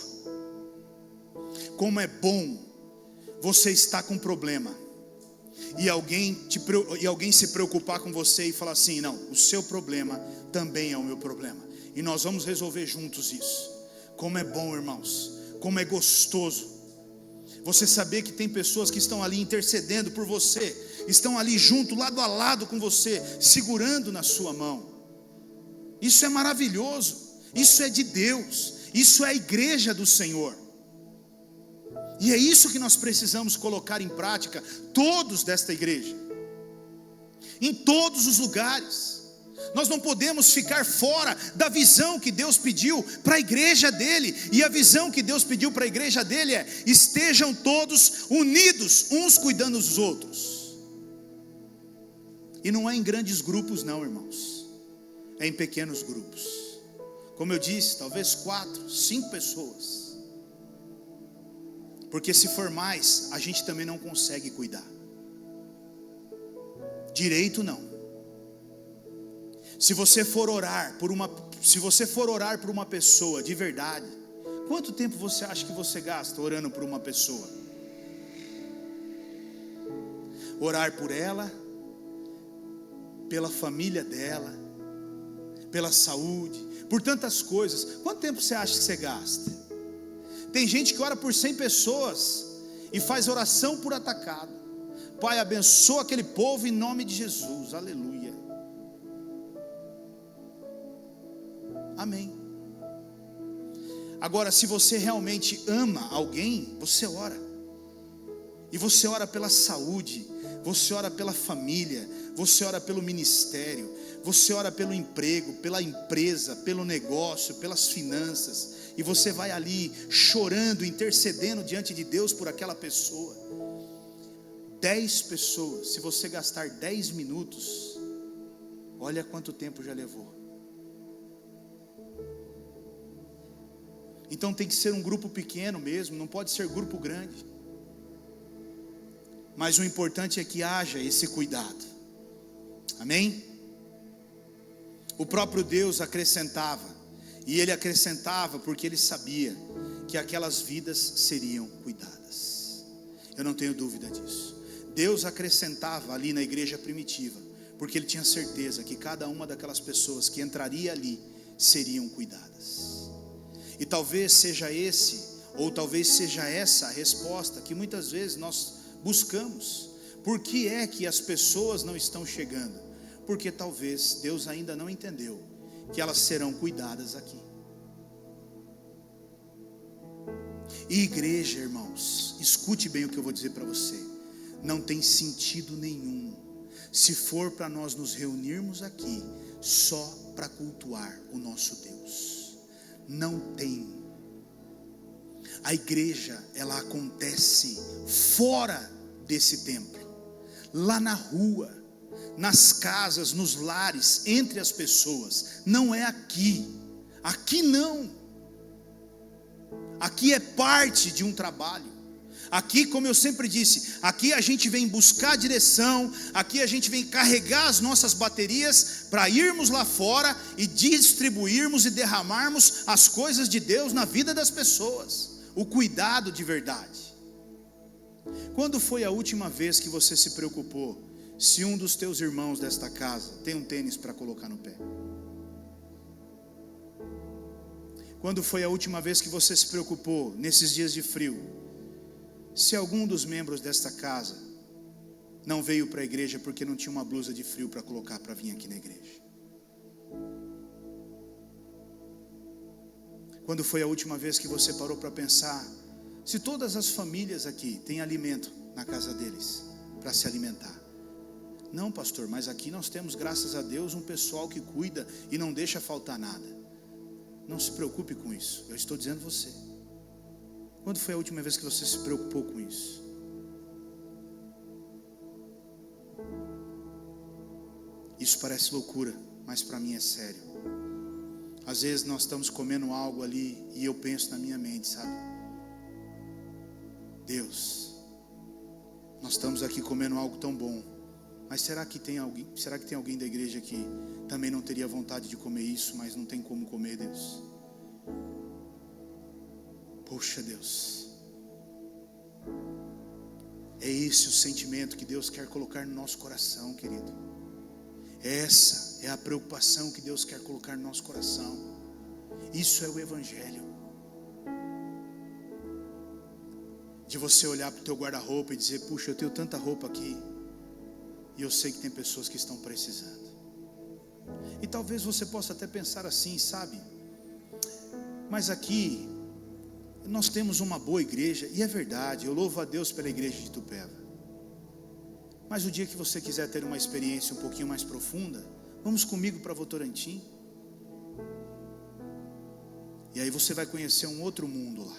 Como é bom você estar com problema e alguém se preocupar com você e falar assim: não, o seu problema também é o meu problema, e nós vamos resolver juntos isso. Como é bom, irmãos, como é gostoso você saber que tem pessoas que estão ali intercedendo por você, estão ali junto, lado a lado com você, segurando na sua mão. Isso é maravilhoso, isso é de Deus, isso é a igreja do Senhor. E é isso que nós precisamos colocar em prática, todos desta igreja, em todos os lugares. Nós não podemos ficar fora da visão que Deus pediu para a igreja dele. E a visão que Deus pediu para a igreja dele é: estejam todos unidos, uns cuidando dos outros. E não é em grandes grupos não, irmãos, é em pequenos grupos. Como eu disse, talvez 4, 5 pessoas. Porque se for mais, a gente também não consegue cuidar direito, não. Se você for orar por uma pessoa de verdade, quanto tempo você acha que você gasta orando por uma pessoa? Orar por ela, pela família dela, pela saúde, por tantas coisas. Quanto tempo você acha que você gasta? Tem gente que ora por 100 pessoas e faz oração por atacado. Pai, abençoa aquele povo em nome de Jesus, aleluia. Amém. Agora, se você realmente ama alguém, você ora. E você ora pela saúde, você ora pela família, você ora pelo ministério, você ora pelo emprego, pela empresa, pelo negócio, pelas finanças. e você vai ali chorando, intercedendo diante de Deus por aquela pessoa. 10 pessoas, se você gastar 10 minutos, olha quanto tempo já levou. Então tem que ser um grupo pequeno mesmo, não pode ser grupo grande. Mas o importante é que haja esse cuidado. Amém? O próprio Deus acrescentava, e Ele acrescentava porque Ele sabia que aquelas vidas seriam cuidadas. Eu não tenho dúvida disso. Deus acrescentava ali na igreja primitiva, porque Ele tinha certeza que cada uma daquelas pessoas que entraria ali seriam cuidadas. E talvez seja esse, ou talvez seja essa a resposta que muitas vezes nós buscamos. Por que é que as pessoas não estão chegando? Porque talvez Deus ainda não entendeu que elas serão cuidadas aqui. E igreja, irmãos, escute bem o que eu vou dizer para você. Não tem sentido nenhum se for para nós nos reunirmos aqui só para cultuar o nosso Deus. Não tem. A igreja, ela acontece fora desse templo, lá na rua, nas casas, nos lares, entre as pessoas. Não é aqui. Aqui não. Aqui é parte de um trabalho. Aqui, como eu sempre disse, aqui a gente vem buscar direção, aqui a gente vem carregar as nossas baterias para irmos lá fora e distribuirmos e derramarmos as coisas de Deus na vida das pessoas, o cuidado de verdade. Quando foi a última vez que você se preocupou se um dos teus irmãos desta casa tem um tênis para colocar no pé? Quando foi a última vez que você se preocupou, nesses dias de frio, se algum dos membros desta casa não veio para a igreja porque não tinha uma blusa de frio para colocar para vir aqui na igreja? Quando foi a última vez que você parou para pensar se todas as famílias aqui têm alimento na casa deles para se alimentar? Não, pastor, mas aqui nós temos, graças a Deus, um pessoal que cuida e não deixa faltar nada. Não se preocupe com isso, eu estou dizendo você. Quando foi a última vez que você se preocupou com isso? Isso parece loucura, mas para mim é sério. Às vezes nós estamos comendo algo ali e eu penso na minha mente, sabe? Deus, nós estamos aqui comendo algo tão bom, mas será que tem alguém da igreja que também não teria vontade de comer isso, mas não tem como comer, Deus? Poxa, Deus, é esse o sentimento que Deus quer colocar no nosso coração, querido. Essa é a preocupação que Deus quer colocar no nosso coração. Isso é o Evangelho. De você olhar para o teu guarda-roupa e dizer: puxa, eu tenho tanta roupa aqui e eu sei que tem pessoas que estão precisando. E talvez você possa até pensar assim, sabe? Mas aqui nós temos uma boa igreja, e é verdade, eu louvo a Deus pela igreja de Itupeva. Mas o dia que você quiser ter uma experiência um pouquinho mais profunda, vamos comigo para Votorantim. E aí você vai conhecer um outro mundo lá.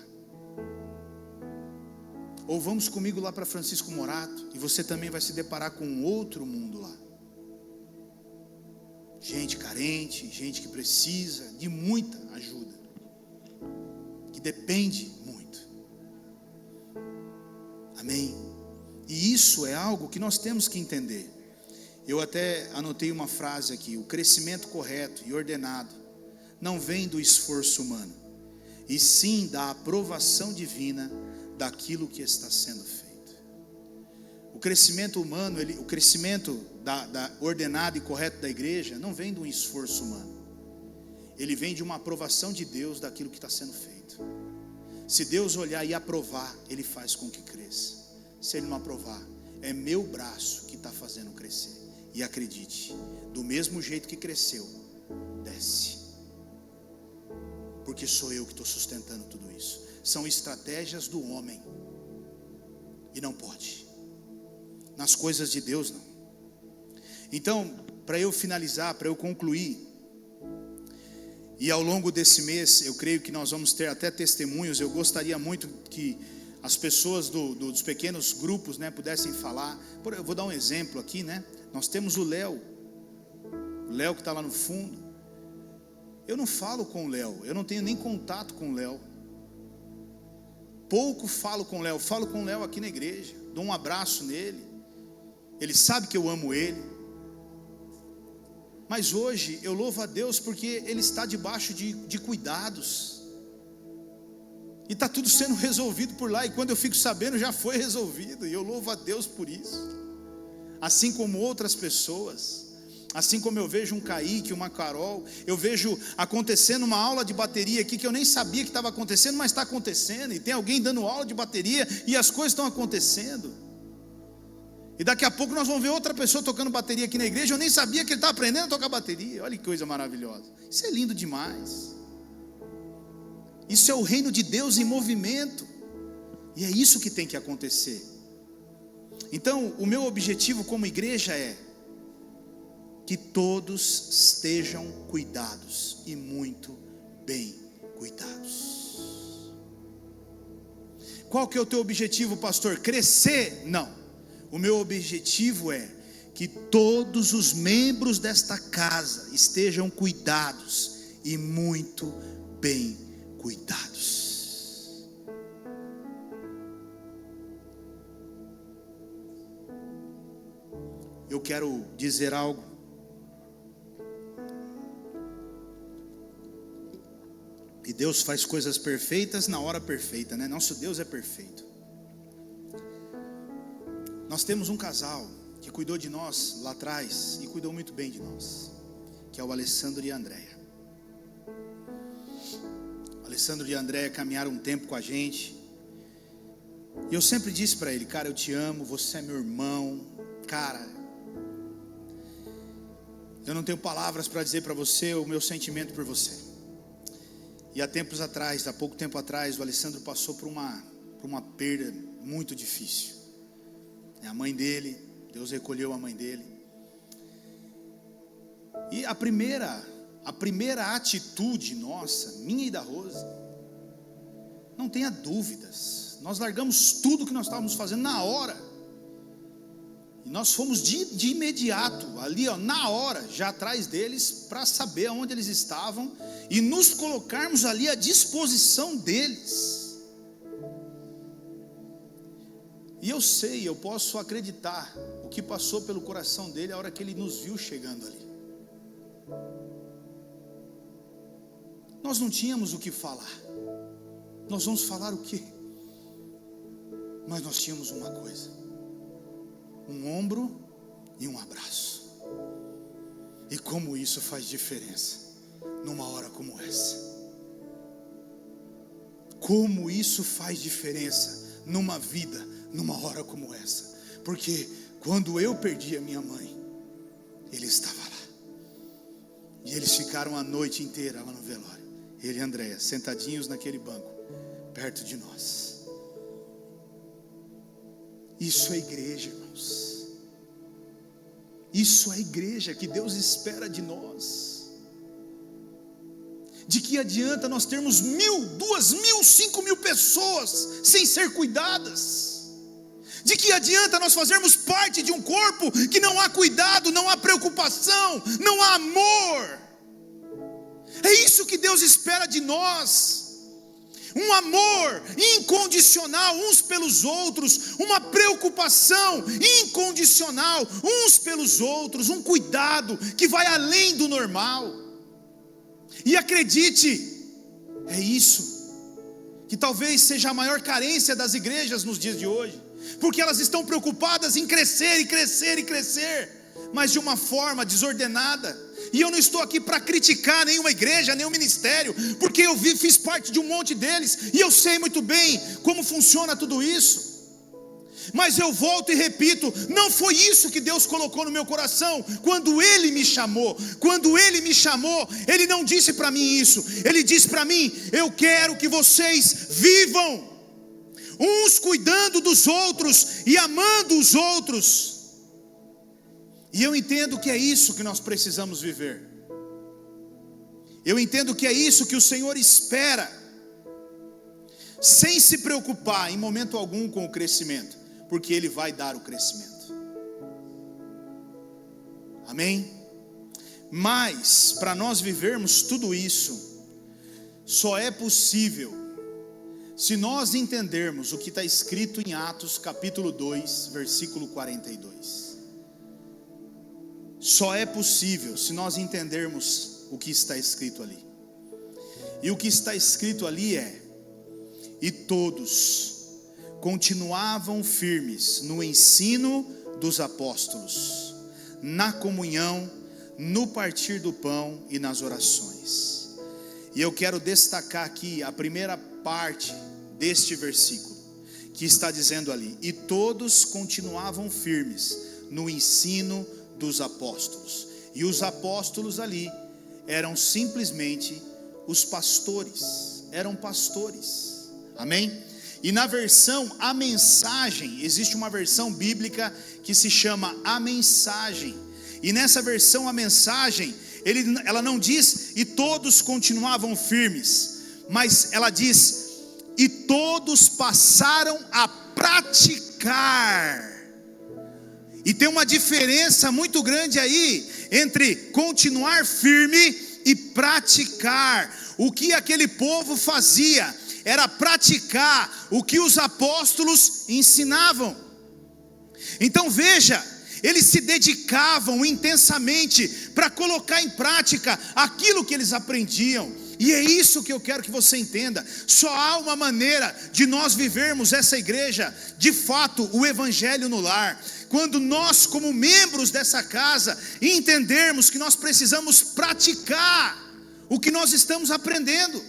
Ou vamos comigo lá para Francisco Morato, e você também vai se deparar com um outro mundo lá. Gente carente, gente que precisa de muita ajuda, que depende muito. Amém? E isso é algo que nós temos que entender. Eu até anotei uma frase aqui: o crescimento correto e ordenado não vem do esforço humano, e sim da aprovação divina daquilo que está sendo feito. O crescimento humano, o crescimento da ordenado e correto da igreja não vem de um esforço humano. Ele vem de uma aprovação de Deus daquilo que está sendo feito. Se Deus olhar e aprovar, Ele faz com que cresça. Se Ele não aprovar, é meu braço que está fazendo crescer. E acredite, do mesmo jeito que cresceu, desce. Porque sou eu que estou sustentando tudo isso. São estratégias do homem, e não pode. Nas coisas de Deus não. Então, para eu finalizar, para eu concluir, E ao longo desse mês, eu creio que nós vamos ter até testemunhos. Eu gostaria muito que as pessoas dos pequenos grupos, né, pudessem falar. Eu vou dar um exemplo aqui, né? Nós temos o Léo que está lá no fundo. Eu não falo com o Léo, eu não tenho nem contato com o Léo. Pouco falo com o Léo, falo com o Léo aqui na igreja, dou um abraço nele. Ele sabe que eu amo ele. Mas hoje eu louvo a Deus porque ele está debaixo de cuidados. E está tudo sendo resolvido por lá. E quando eu fico sabendo, já foi resolvido. E eu louvo a Deus por isso. Assim como outras pessoas. Assim como eu vejo um Kaique, uma Carol. Eu vejo acontecendo uma aula de bateria aqui que eu nem sabia que estava acontecendo, mas está acontecendo. E tem alguém dando aula de bateria e as coisas estão acontecendo. E daqui a pouco nós vamos ver outra pessoa tocando bateria aqui na igreja. Eu nem sabia que ele estava aprendendo a tocar bateria. Olha que coisa maravilhosa. Isso é lindo demais. Isso é o reino de Deus em movimento. E é isso que tem que acontecer. Então, o meu objetivo como igreja é que todos estejam cuidados e muito bem cuidados. Qual que é o teu objetivo, pastor? Crescer? Não. O meu objetivo é que todos os membros desta casa estejam cuidados e muito bem cuidados. Eu quero dizer algo. E Deus faz coisas perfeitas na hora perfeita, né? Nosso Deus é perfeito. Nós temos um casal que cuidou de nós lá atrás e cuidou muito bem de nós, que é o Alessandro e a Andréia. O Alessandro e a Andréia caminharam um tempo com a gente. E eu sempre disse para ele: cara, eu te amo, você é meu irmão. Cara, eu não tenho palavras para dizer para você o meu sentimento por você. E há pouco tempo atrás, o Alessandro passou por uma perda muito difícil. A mãe dele, Deus recolheu a mãe dele. E a primeira atitude nossa, minha e da Rose, não tenha dúvidas, nós largamos tudo que nós estávamos fazendo na hora. E nós fomos de imediato, ali na hora, já atrás deles, para saber onde eles estavam e nos colocarmos ali à disposição deles. E eu posso acreditar o que passou pelo coração dele a hora que ele nos viu chegando ali. Nós não tínhamos o que falar. Nós vamos falar o quê? Mas nós tínhamos uma coisa: um ombro e um abraço. E como isso faz diferença numa hora como essa. Como isso faz diferença numa vida, numa hora como essa. Porque quando eu perdi a minha mãe, ele estava lá. E eles ficaram a noite inteira lá no velório. Ele e a Andréia, sentadinhos naquele banco, perto de nós. Isso é igreja, irmãos. Isso é igreja que Deus espera de nós. De que adianta nós termos 1.000, 2.000, 5.000 pessoas sem ser cuidadas? De que adianta nós fazermos parte de um corpo que não há cuidado, não há preocupação, não há amor? É isso que Deus espera de nós. Um amor incondicional uns pelos outros, uma preocupação incondicional uns pelos outros, um cuidado que vai além do normal. E acredite, é isso que talvez seja a maior carência das igrejas nos dias de hoje, porque elas estão preocupadas em crescer e crescer e crescer, mas de uma forma desordenada. E eu não estou aqui para criticar nenhuma igreja, nenhum ministério, porque eu fiz parte de um monte deles, e eu sei muito bem como funciona tudo isso. Mas eu volto e repito, não foi isso que Deus colocou no meu coração quando Ele me chamou. Quando Ele me chamou, Ele não disse para mim isso. Ele disse para mim: eu quero que vocês vivam, uns cuidando dos outros e amando os outros. E eu entendo que é isso que nós precisamos viver. Eu entendo que é isso que o Senhor espera, sem se preocupar em momento algum com o crescimento, porque Ele vai dar o crescimento. Amém? Mas, para nós vivermos tudo isso, só é possível se nós entendermos o que está escrito em Atos capítulo 2, versículo 42. Só é possível se nós entendermos o que está escrito ali. E o que está escrito ali é: e todos continuavam firmes no ensino dos apóstolos, na comunhão, no partir do pão e nas orações. E eu quero destacar aqui a primeira parte deste versículo, que está dizendo ali: e todos continuavam firmes no ensino dos apóstolos. E os apóstolos ali eram simplesmente os pastores, eram pastores. Amém? E na versão A Mensagem, existe uma versão bíblica que se chama A Mensagem. E nessa versão A Mensagem, ela não diz e todos continuavam firmes, mas ela diz e todos passaram a praticar. E tem uma diferença muito grande aí entre continuar firme e praticar. O que aquele povo fazia era praticar o que os apóstolos ensinavam. Então veja, eles se dedicavam intensamente para colocar em prática aquilo que eles aprendiam. E é isso que eu quero que você entenda. Só há uma maneira de nós vivermos essa igreja, de fato, o evangelho no lar, quando nós, como membros dessa casa, entendermos que nós precisamos praticar o que nós estamos aprendendo.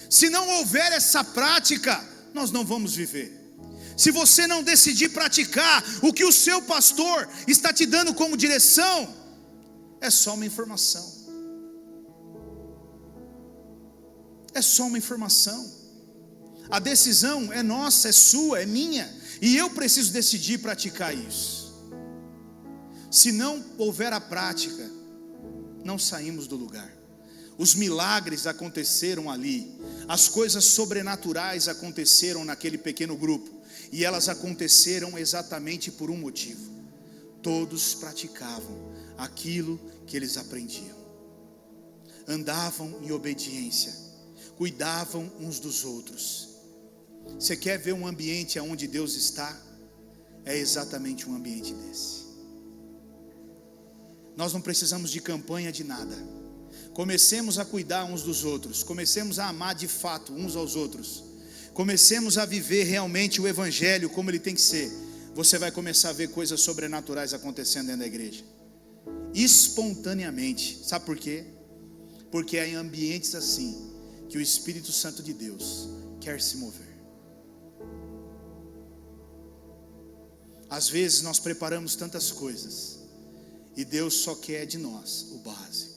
Se não houver essa prática, nós não vamos viver. Se você não decidir praticar o que o seu pastor está te dando como direção, é só uma informação. É só uma informação. A decisão é nossa, é sua, é minha, e eu preciso decidir praticar isso. Se não houver a prática, não saímos do lugar. Os milagres aconteceram ali, as coisas sobrenaturais aconteceram naquele pequeno grupo, e elas aconteceram exatamente por um motivo: todos praticavam aquilo que eles aprendiam, andavam em obediência, cuidavam uns dos outros. Você quer ver um ambiente onde Deus está? É exatamente um ambiente desse. Nós não precisamos de campanha de nada. Comecemos a cuidar uns dos outros, comecemos a amar de fato uns aos outros, comecemos a viver realmente o evangelho como ele tem que ser. Você vai começar a ver coisas sobrenaturais acontecendo dentro da igreja, espontaneamente. Sabe por quê? Porque é em ambientes assim que o Espírito Santo de Deus quer se mover. Às vezes nós preparamos tantas coisas e Deus só quer de nós o básico,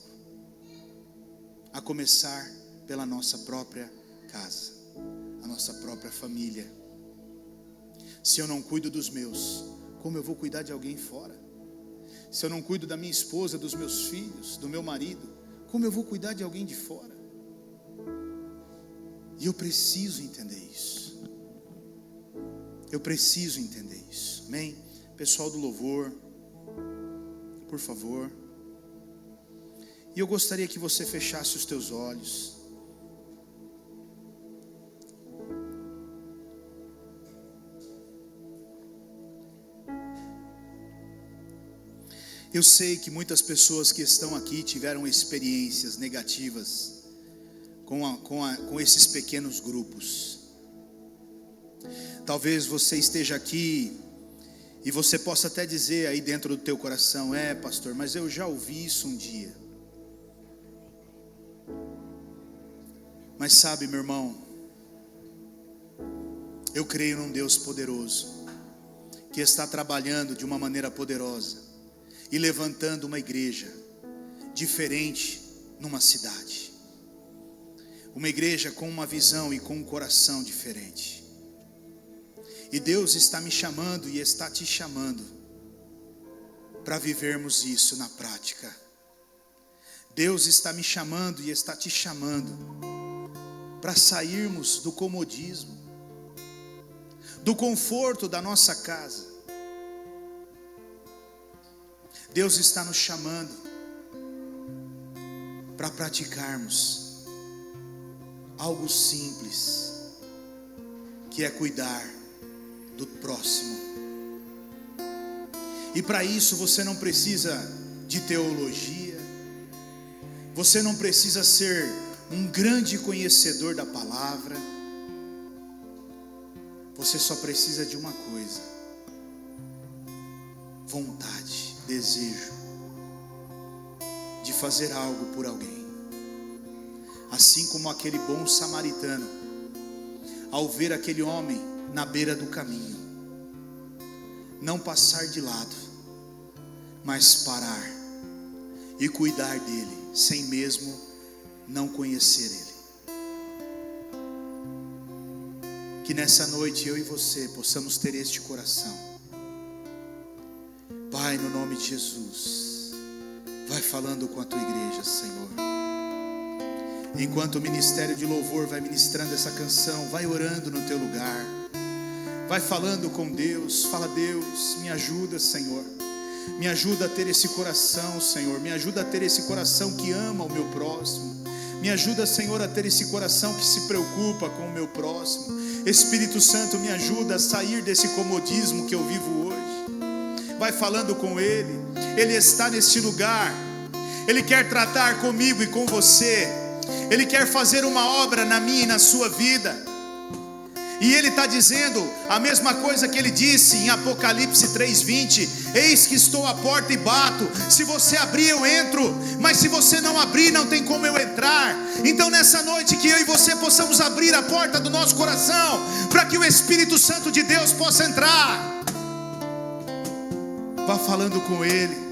a começar pela nossa própria casa, a nossa própria família. Se eu não cuido dos meus, como eu vou cuidar de alguém fora? Se eu não cuido da minha esposa, dos meus filhos, do meu marido, como eu vou cuidar de alguém de fora? E eu preciso entender isso. Eu preciso entender isso. Amém? Pessoal do louvor, por favor. E eu gostaria que você fechasse os teus olhos. Eu sei que muitas pessoas que estão aqui tiveram experiências negativas com esses pequenos grupos. Talvez você esteja aqui e você possa até dizer aí dentro do teu coração: pastor, mas eu já ouvi isso um dia. Mas sabe, meu irmão, eu creio num Deus poderoso, que está trabalhando de uma maneira poderosa e levantando uma igreja diferente numa cidade, uma igreja com uma visão e com um coração diferente. E Deus está me chamando e está te chamando para vivermos isso na prática. Deus está me chamando e está te chamando para sairmos do comodismo, do conforto da nossa casa. Deus está nos chamando para praticarmos algo simples, que é cuidar do próximo. E para isso você não precisa de teologia, você não precisa ser um grande conhecedor da palavra, você só precisa de uma coisa: vontade, desejo de fazer algo por alguém. Assim como aquele bom samaritano, ao ver aquele homem na beira do caminho, não passar de lado, mas parar e cuidar dele, sem mesmo não conhecer ele. Que nessa noite eu e você possamos ter este coração. Pai, no nome de Jesus, vai falando com a tua igreja, Senhor. Enquanto o ministério de louvor vai ministrando essa canção, vai orando no teu lugar, vai falando com Deus. Fala: Deus, me ajuda, Senhor, me ajuda a ter esse coração, Senhor, me ajuda a ter esse coração que ama o meu próximo, me ajuda, Senhor, a ter esse coração que se preocupa com o meu próximo. Espírito Santo, me ajuda a sair desse comodismo que eu vivo hoje. Vai falando com Ele, Ele está neste lugar, Ele quer tratar comigo e com você, Ele quer fazer uma obra na minha e na sua vida. E Ele está dizendo a mesma coisa que Ele disse em Apocalipse 3:20: eis que estou à porta e bato, se você abrir eu entro, mas se você não abrir não tem como eu entrar. Então nessa noite que eu e você possamos abrir a porta do nosso coração, para que o Espírito Santo de Deus possa entrar. Vá falando com Ele.